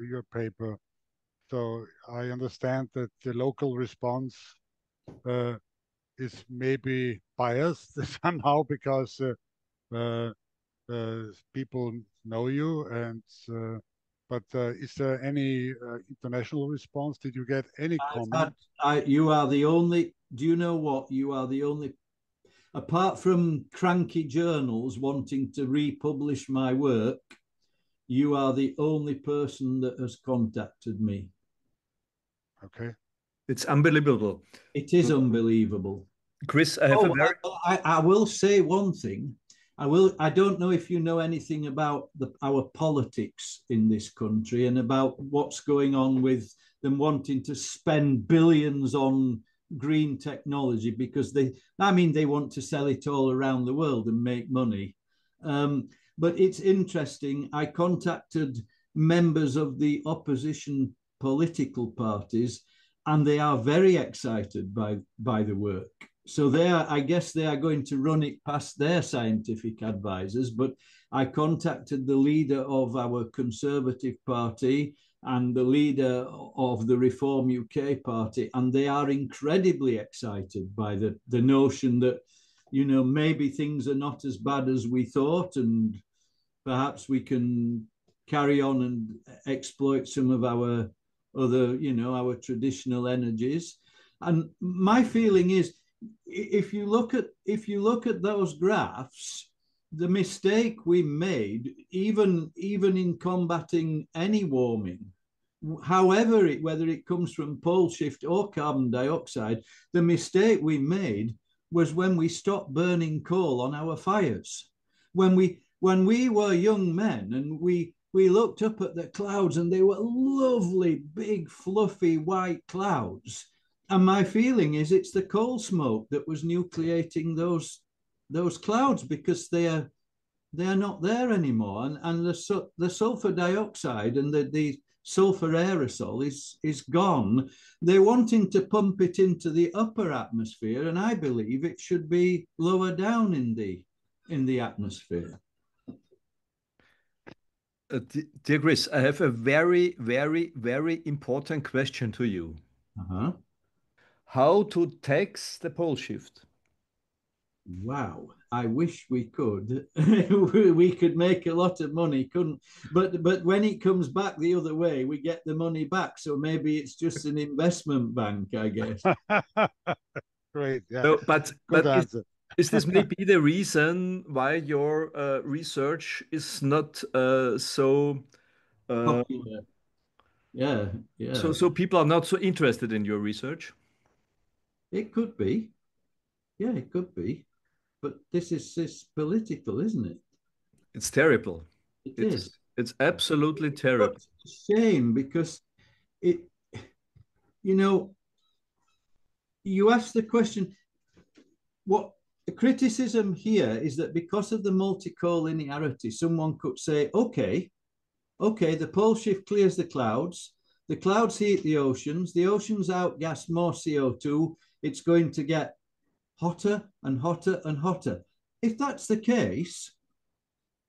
your paper. So I understand that the local response is maybe biased somehow because people know you, and but is there any international response? Did you get any comment? You are the only. Do you know what? You are the only. Apart from cranky journals wanting to republish my work, you are the only person that has contacted me. Okay. It's unbelievable. It is unbelievable. Chris, I have a very... I will say one thing. I don't know if you know anything about our politics in this country and about what's going on with them wanting to spend billions on green technology because they want to sell it all around the world and make money. But it's interesting. I contacted members of the opposition political parties, and they are very excited by the work. So I guess they are going to run it past their scientific advisors. But I contacted the leader of our Conservative Party and the leader of the Reform UK Party, and they are incredibly excited by the notion that, maybe things are not as bad as we thought, and perhaps we can carry on and exploit some of our other, our traditional energies. And my feeling is, if you look at those graphs, the mistake we made, even in combating any warming, whether it comes from pole shift or carbon dioxide, the mistake we made was when we stopped burning coal on our fires. When we were young men and we looked up at the clouds and they were lovely, big, fluffy white clouds. And my feeling is it's the coal smoke that was nucleating those clouds, because they are not there anymore. And the sulfur dioxide and the sulfur aerosol is gone. They're wanting to pump it into the upper atmosphere, and I believe it should be lower down in the atmosphere. Dear Chris, I have a very, very, very important question to you. Uh-huh. How to tax the pole shift? Wow, I wish we could. We could make a lot of money, couldn't? But when it comes back the other way, we get the money back. So maybe it's just an investment bank, I guess. Great, yeah. So, but answer. Is this maybe the reason why your research is not so popular? Yeah. So people are not so interested in your research? It could be. Yeah, it could be. But this is political, isn't it? It's terrible. It is. It's absolutely terrible. It's a shame because you ask the question, what the criticism here is that because of the multicollinearity, someone could say, okay, the pole shift clears the clouds heat the oceans outgas more CO2, it's going to get hotter and hotter and hotter. If that's the case,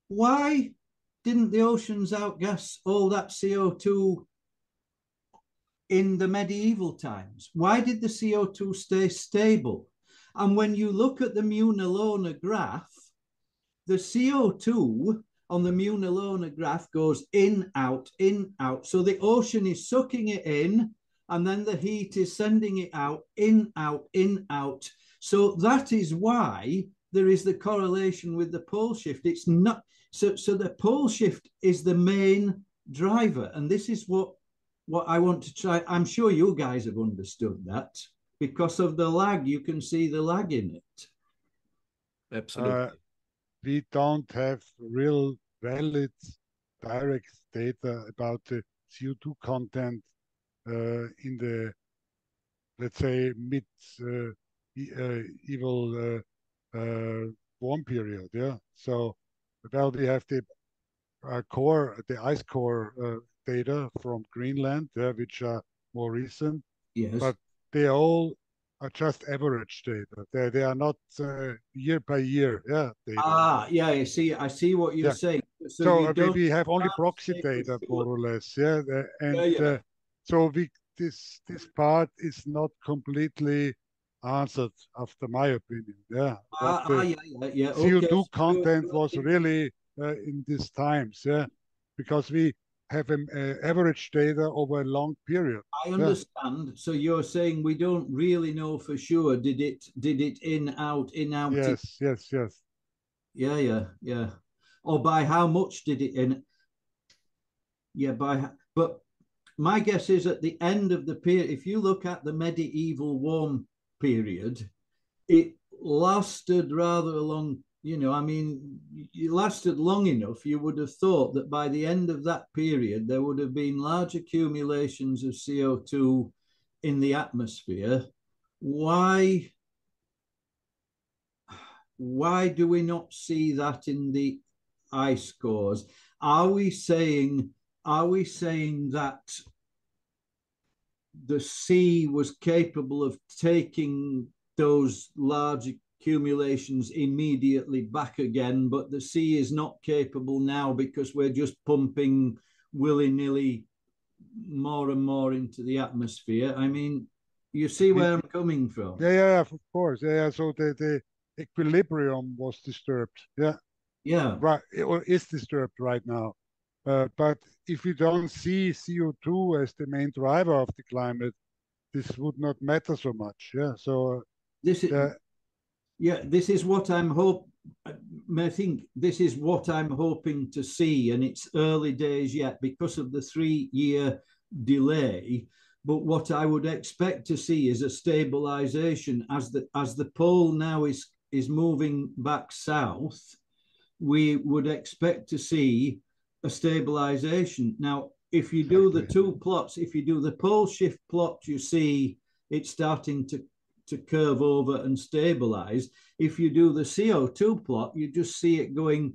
why didn't the oceans outgas all that CO2 in the medieval times? Why did the CO2 stay stable? And when you look at the Munalona graph, the CO2 on the Munalona graph goes in, out, in, out. So the ocean is sucking it in, and then the heat is sending it out, in, out, in, out. So that is why there is the correlation with the pole shift. It's not so the pole shift is the main driver, and this is what I want to try. I'm sure you guys have understood that because of the lag. You can see the lag in it. Absolutely. We don't have real valid direct data about the CO2 content in the, let's say, evil warm period. Yeah. So, well, we have the ice core data from Greenland, which are more recent. Yes. But they all are just average data. They are not year by year. Yeah. Data. Yeah. I see what you're saying. So we have only proxy data, more or less. Yeah. And so this part is not completely answered, after my opinion. Yeah. CO2 content was really in these times. Yeah. Because we have average data over a long period. I understand. So you're saying we don't really know for sure. Did it in, out, in, out? Yes. Yeah. Or by how much did it in? Yeah, but my guess is at the end of the period, if you look at the medieval warm period, it lasted rather long. I mean, it lasted long enough. You would have thought that by the end of that period, there would have been large accumulations of CO2 in the atmosphere. Why do we not see that in the ice cores? Are we saying that the sea was capable of taking those large accumulations immediately back again, but the sea is not capable now because we're just pumping willy-nilly more and more into the atmosphere? I mean, you see where I'm coming from? Yeah, of course. Yeah. So the equilibrium was disturbed. Yeah. Right. Or is disturbed right now. But if we don't see CO2 as the main driver of the climate, this would not matter so much. Yeah. So this is what I think this is what I'm hoping to see, and it's early days yet because of the 3-year delay. But what I would expect to see is a stabilization as the pole now is moving back south. We would expect to see a stabilization. Now, if you do the two plots, if you do the pole shift plot, you see it's starting to curve over and stabilize. If you do the CO2 plot, you just see it going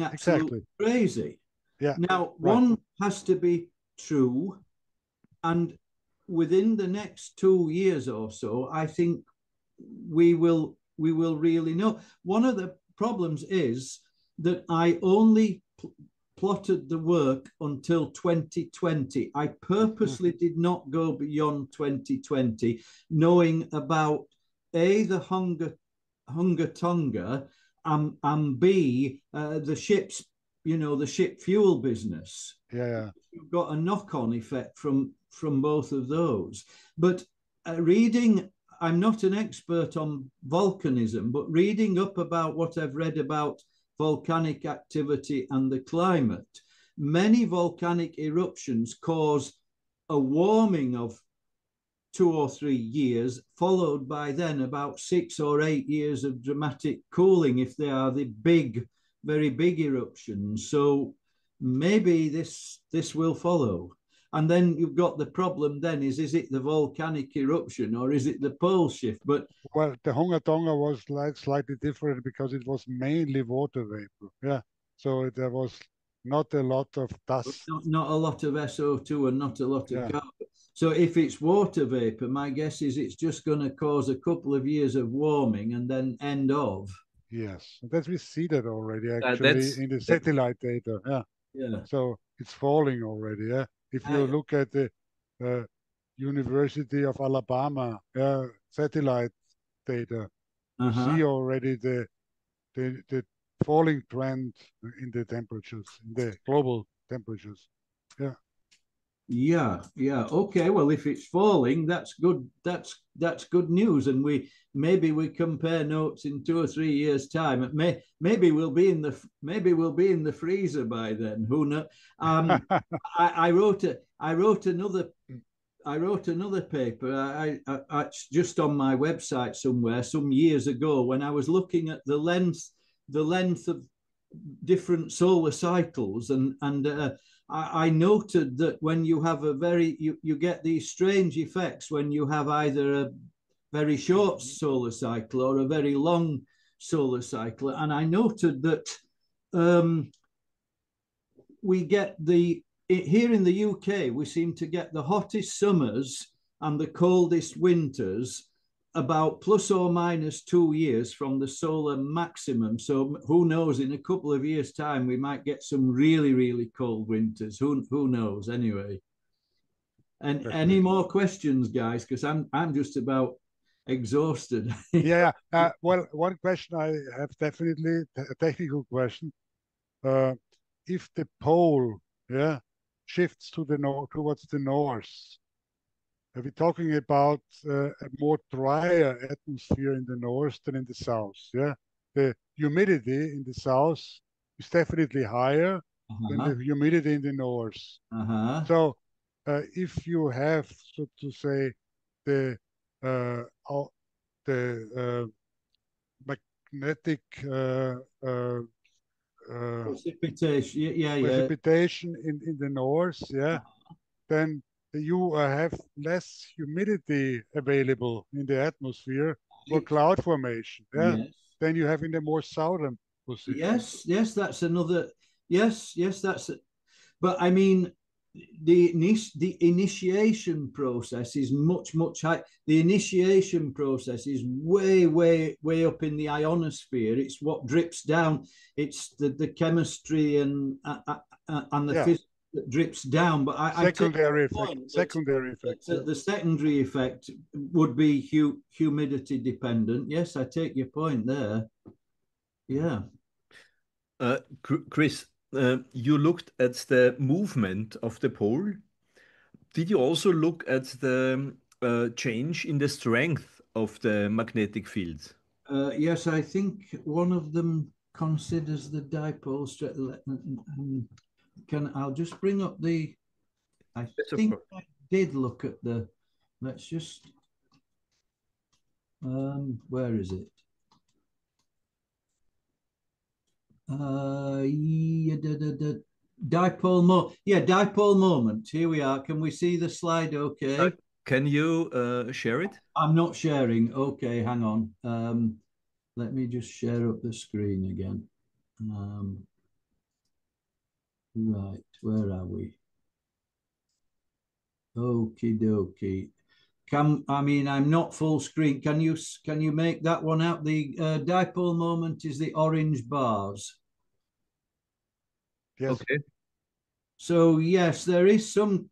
absolutely crazy. Yeah. Now, one has to be true, and within the next 2 years or so, I think we will really know. One of the problems is that I only plotted the work until 2020. I purposely did not go beyond 2020, knowing about A, the Hunga Tonga, and B, the ship's, the ship fuel business. Yeah. You've got a knock-on effect from both of those. But reading, I'm not an expert on volcanism, but reading up about what I've read about volcanic activity and the climate, many volcanic eruptions cause a warming of 2 or 3 years, followed by then about 6 or 8 years of dramatic cooling if they are the big, very big eruptions. So maybe this will follow. And then you've got the problem then is it the volcanic eruption or is it the pole shift? But well, the Hunga Tonga was slightly different because it was mainly water vapor. Yeah. So there was not a lot of dust. Not a lot of SO2 and not a lot of carbon. So if it's water vapor, my guess is it's just going to cause a couple of years of warming and then end of. Yes, that we see that already actually in the satellite data. Yeah. So it's falling already. Yeah. If you look at the University of Alabama satellite data. You see already the falling trend in the temperatures, in the global temperatures. Yeah. Yeah. Okay. Well, if it's falling, that's good. That's good news. And maybe we compare notes in 2 or 3 years' time. Maybe we'll be in the freezer by then. Who knows? I wrote another paper. I just on my website somewhere some years ago when I was looking at the length of different solar cycles, and I noted that when you have you get these strange effects when you have either a very short solar cycle or a very long solar cycle, and I noted that we get here in the UK, we seem to get the hottest summers and the coldest winters about plus or minus 2 years from the solar maximum. So who knows, in a couple of years' time, we might get some really, really cold winters. Who knows anyway? And any more questions, guys? Because I'm just about exhausted. Yeah. Well, one question I have, definitely a technical question. If the pole, shifts to the north, towards the north, are we talking about a more drier atmosphere in the north than in the south? Yeah, the humidity in the south is definitely higher than the humidity in the north. So, if you have, so to say, the magnetic precipitation, precipitation in the north, then you have less humidity available in the atmosphere for cloud formation, than you have in the more southern position. Yes, that's another. Yes, that's. But I mean, the initiation process is much high. The initiation process is way up in the ionosphere. It's what drips down. It's the chemistry and the physics that drips down. But secondary effect. The secondary effect would be humidity dependent. Yes, I take your point there. Yeah. Chris, you looked at the movement of the pole. Did you also look at the change in the strength of the magnetic fields? Yes, I think one of them considers the dipole strength. I'll just bring up the. I think I did look at the. Let's just. Where is it? Dipole moment. Here we are. Can we see the slide? Okay. Can you share it? I'm not sharing. Okay, hang on. Let me just share up the screen again. Right, where are we? Okie dokie. I'm not full screen. Can you make that one out? The dipole moment is the orange bars. Yes. Okay. So yes, there is some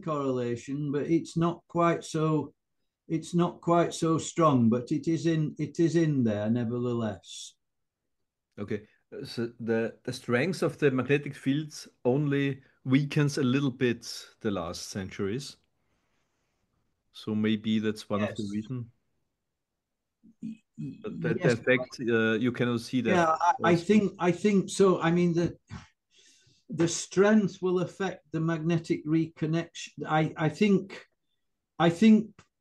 correlation, but it's not quite so strong, but it is in there nevertheless. Okay. So the strength of the magnetic fields only weakens a little bit the last centuries. So maybe that's one of the reasons. That effect, you cannot see that. Yeah, I think so. I mean, the strength will affect the magnetic reconnection. I think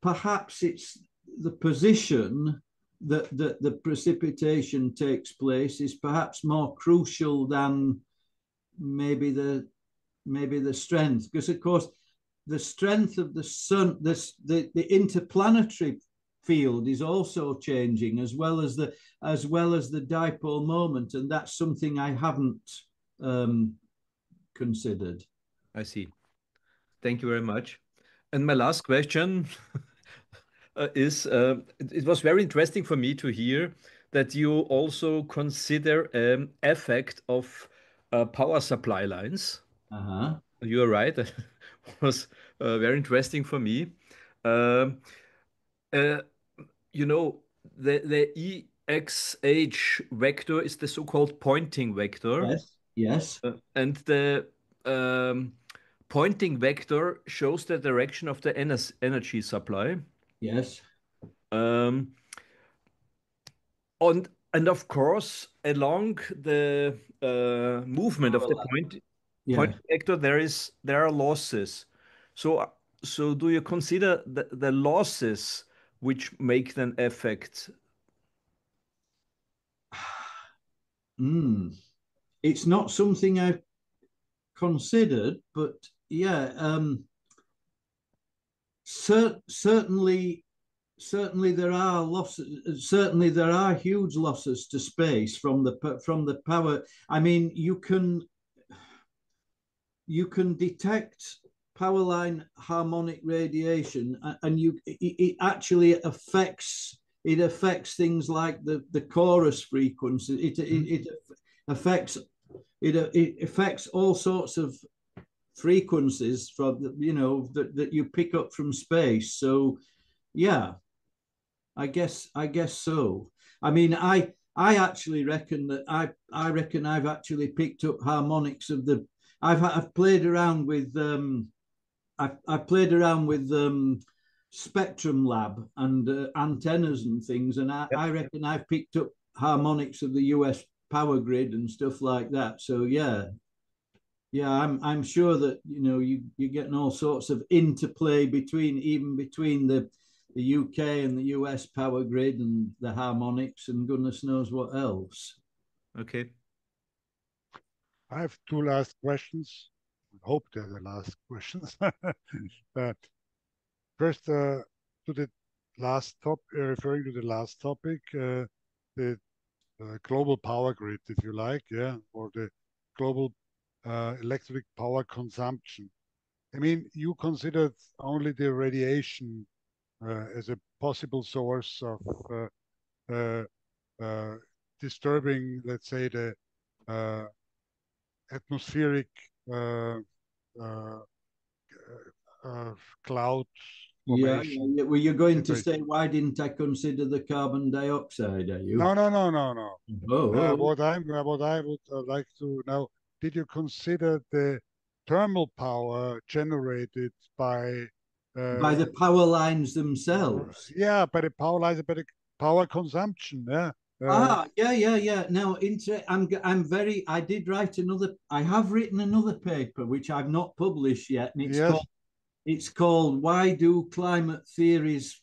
perhaps it's the position that the precipitation takes place is perhaps more crucial than maybe the strength, because of course the strength of the sun, the interplanetary field is also changing, as well as the dipole moment, and that's something I haven't considered. I see. Thank you very much. And my last question is, it was very interesting for me to hear that you also consider an effect of power supply lines. You are right. I was very interesting for me. Um, uh, you know, the EXH vector is the so-called pointing vector, Yes, yes, and the um, pointing vector shows the direction of the energy supply. yes. Um, and of course, along the movement of the Power point Yeah. vector, there are losses. So so do you consider the losses which make an effect? Mm. It's not something I've considered, but yeah, certainly, certainly there are losses. Certainly there are huge losses to space from the power. I mean, you can detect power line harmonic radiation, and it actually affects things like the chorus frequency. It affects it affects all sorts of frequencies from that you pick up from space. So yeah, I guess so. I mean, I actually reckon that I reckon I've actually picked up harmonics of the. I've played around with I've played around with Spectrum Lab and antennas and things, and Yep. I reckon I've picked up harmonics of the US power grid and stuff like that. So yeah, yeah, I'm sure that you're getting all sorts of interplay between the UK and the US power grid and the harmonics and goodness knows what else. Okay. I have two last questions. I hope they're the last questions. First, to the last top, referring to the last topic, the global power grid, if you like, yeah, or the global electric power consumption. I mean, you considered only the radiation as a possible source of uh, uh, disturbing, let's say, the uh, atmospheric uh, uh, cloud Yeah, formation yeah. Were you going to situation. say why didn't I consider the carbon dioxide? Are you? No, no, no, no, no. Oh, oh. What I would like to know, did you consider the thermal power generated by, By uh, the power lines themselves. yeah, by the power lines, by the power consumption, yeah? Yeah, yeah, yeah. No, I'm very. I did write another. I have written another paper which I've not published yet, and Yes, it's called Why do climate theories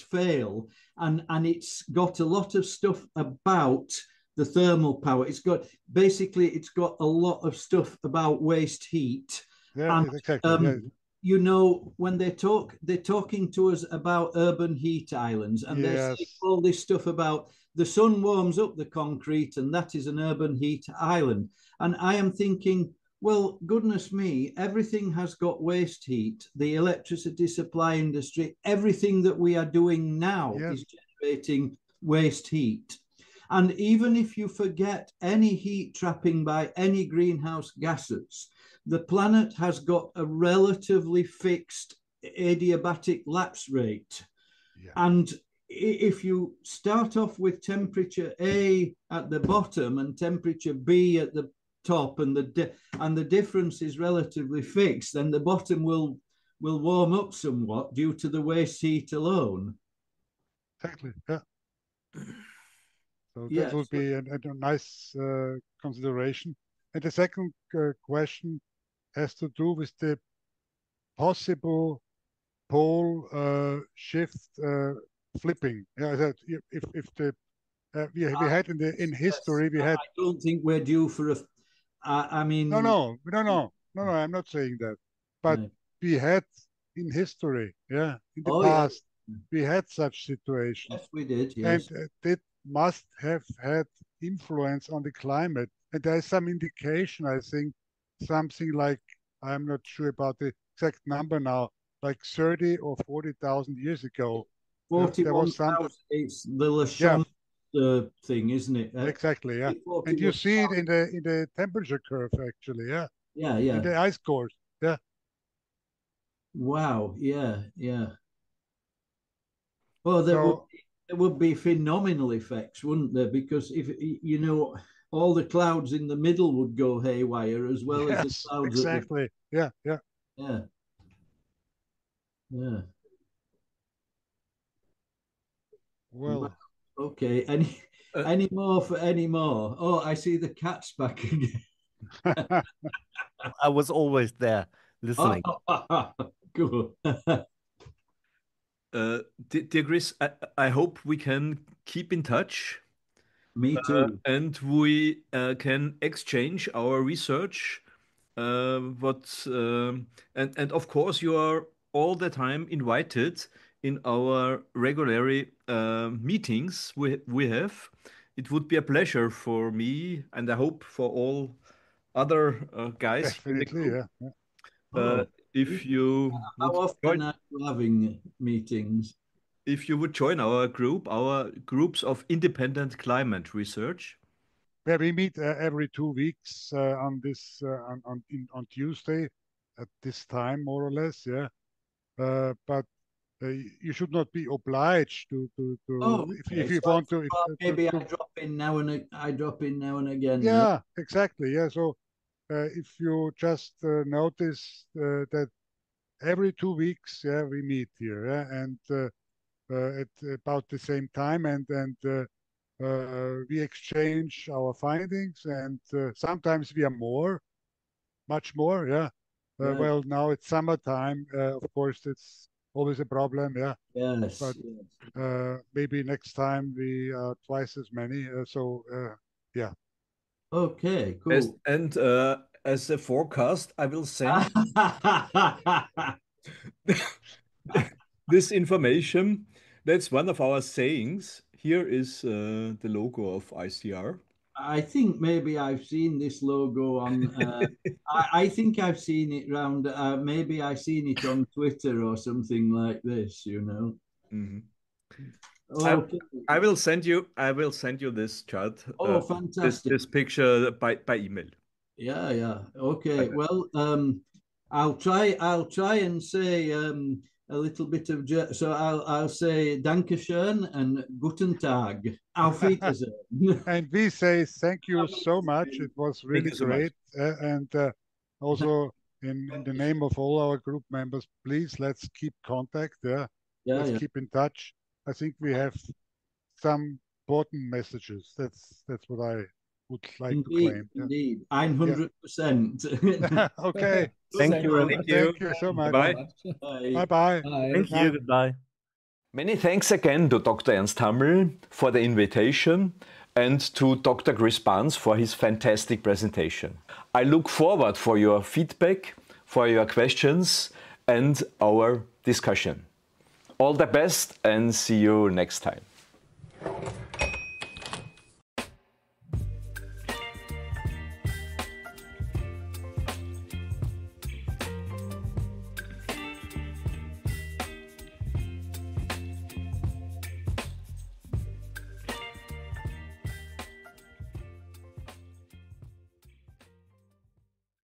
fail? And it's got a lot of stuff about the thermal power. It's got a lot of stuff about waste heat. yeah, And exactly, yeah, um, when they're talking to us about urban heat islands, and they're saying yes, all this stuff about the sun warms up the concrete, and that is an urban heat island. And I am thinking, well, goodness me, everything has got waste heat. The electricity supply industry, everything that we are doing now yes, is generating waste heat. And even if you forget any heat trapping by any greenhouse gases, the planet has got a relatively fixed adiabatic lapse rate. yeah, And if you start off with temperature A at the bottom and temperature B at the top, and the difference is relatively fixed, then the bottom will warm up somewhat due to the waste heat alone. exactly, yeah. So that Yes. would be a nice consideration. And the second question has to do with the possible pole shift flipping. Yeah, that if the we had in Yes. history we I had don't think we're due for a. I no mean, no no no no no I'm not saying that, but no. we had in history, yeah, in the Oh yeah, past we had such situations, yes we did. and Yes. that must have had influence on the climate. And there is some indication, I think, something like, I'm not sure about the exact number now, like 30 or 40,000 years ago, there was some, 41,000. It's the yeah, Lachon thing, isn't it? exactly, yeah. And you 41. see it in the temperature curve, actually, yeah, Yeah, in yeah. the ice cores, yeah. Wow. Yeah. Yeah. Oh, So there would be phenomenal effects, wouldn't there? Because if you know, all the clouds in the middle would go haywire as well as the yes, clouds at the exactly. Yeah, yeah. yeah, yeah. Wow. Well, Okay. Any more for any more? Oh, I see the cat's back again. I was always there listening. Cool. Dear Chris, I hope we can keep in touch Me too. and we can exchange our research. What and of course you are all the time invited in our regular meetings we have. It would be a pleasure for me, and I hope for all other guys in the definitely, group, yeah. Yeah. uh, Oh, if you how would often join. are you having meetings? If you would join our group, our groups of independent climate research. Where we meet every 2 weeks on this on Tuesday at this time, more or less, yeah. But you should not be obliged Oh, to if okay. you So I want thought, to if well, maybe to I drop in now and again. No. yeah, exactly, yeah. So if you just notice that every 2 weeks, yeah, we meet here, yeah, and at about the same time, and we exchange our findings, and sometimes we are much more, yeah. Right. Well, now it's summertime, of course, it's always a problem, yeah. Yes. But Yes. maybe next time we are twice as many. Yeah. Okay. As, Cool. and as a forecast, I will send this information. That's one of our sayings. Here is the logo of ICR. I think maybe I've seen this logo on. I think I've seen it round. Maybe I've seen it on Twitter or something like this. You know. Mhm. I, Okay. I will send you this chart, Oh, this fantastic. this picture by email. Yeah, yeah. Okay. Well, I'll try and say a little bit of so I'll say Dankeschön and Guten Tag. Auf Wiedersehen. And we say thank you so much. It was Thank really you so much. great. And also in the name of all our group members, please let's keep contact. Yeah, Yeah, let's yeah. keep in touch. I think we have some important messages. That's what I would like to Indeed, claim. Yeah. indeed. Yeah. 100%. Okay. Thank you very Thank much. you. Thank you so much. Bye. Bye. Bye bye. Good Thank you. night. Goodbye. Many thanks again to Dr. Ernst Hammel for the invitation and to Dr. Chris Barnes for his fantastic presentation. I look forward for your feedback, for your questions and our discussion. All the best and see you next time.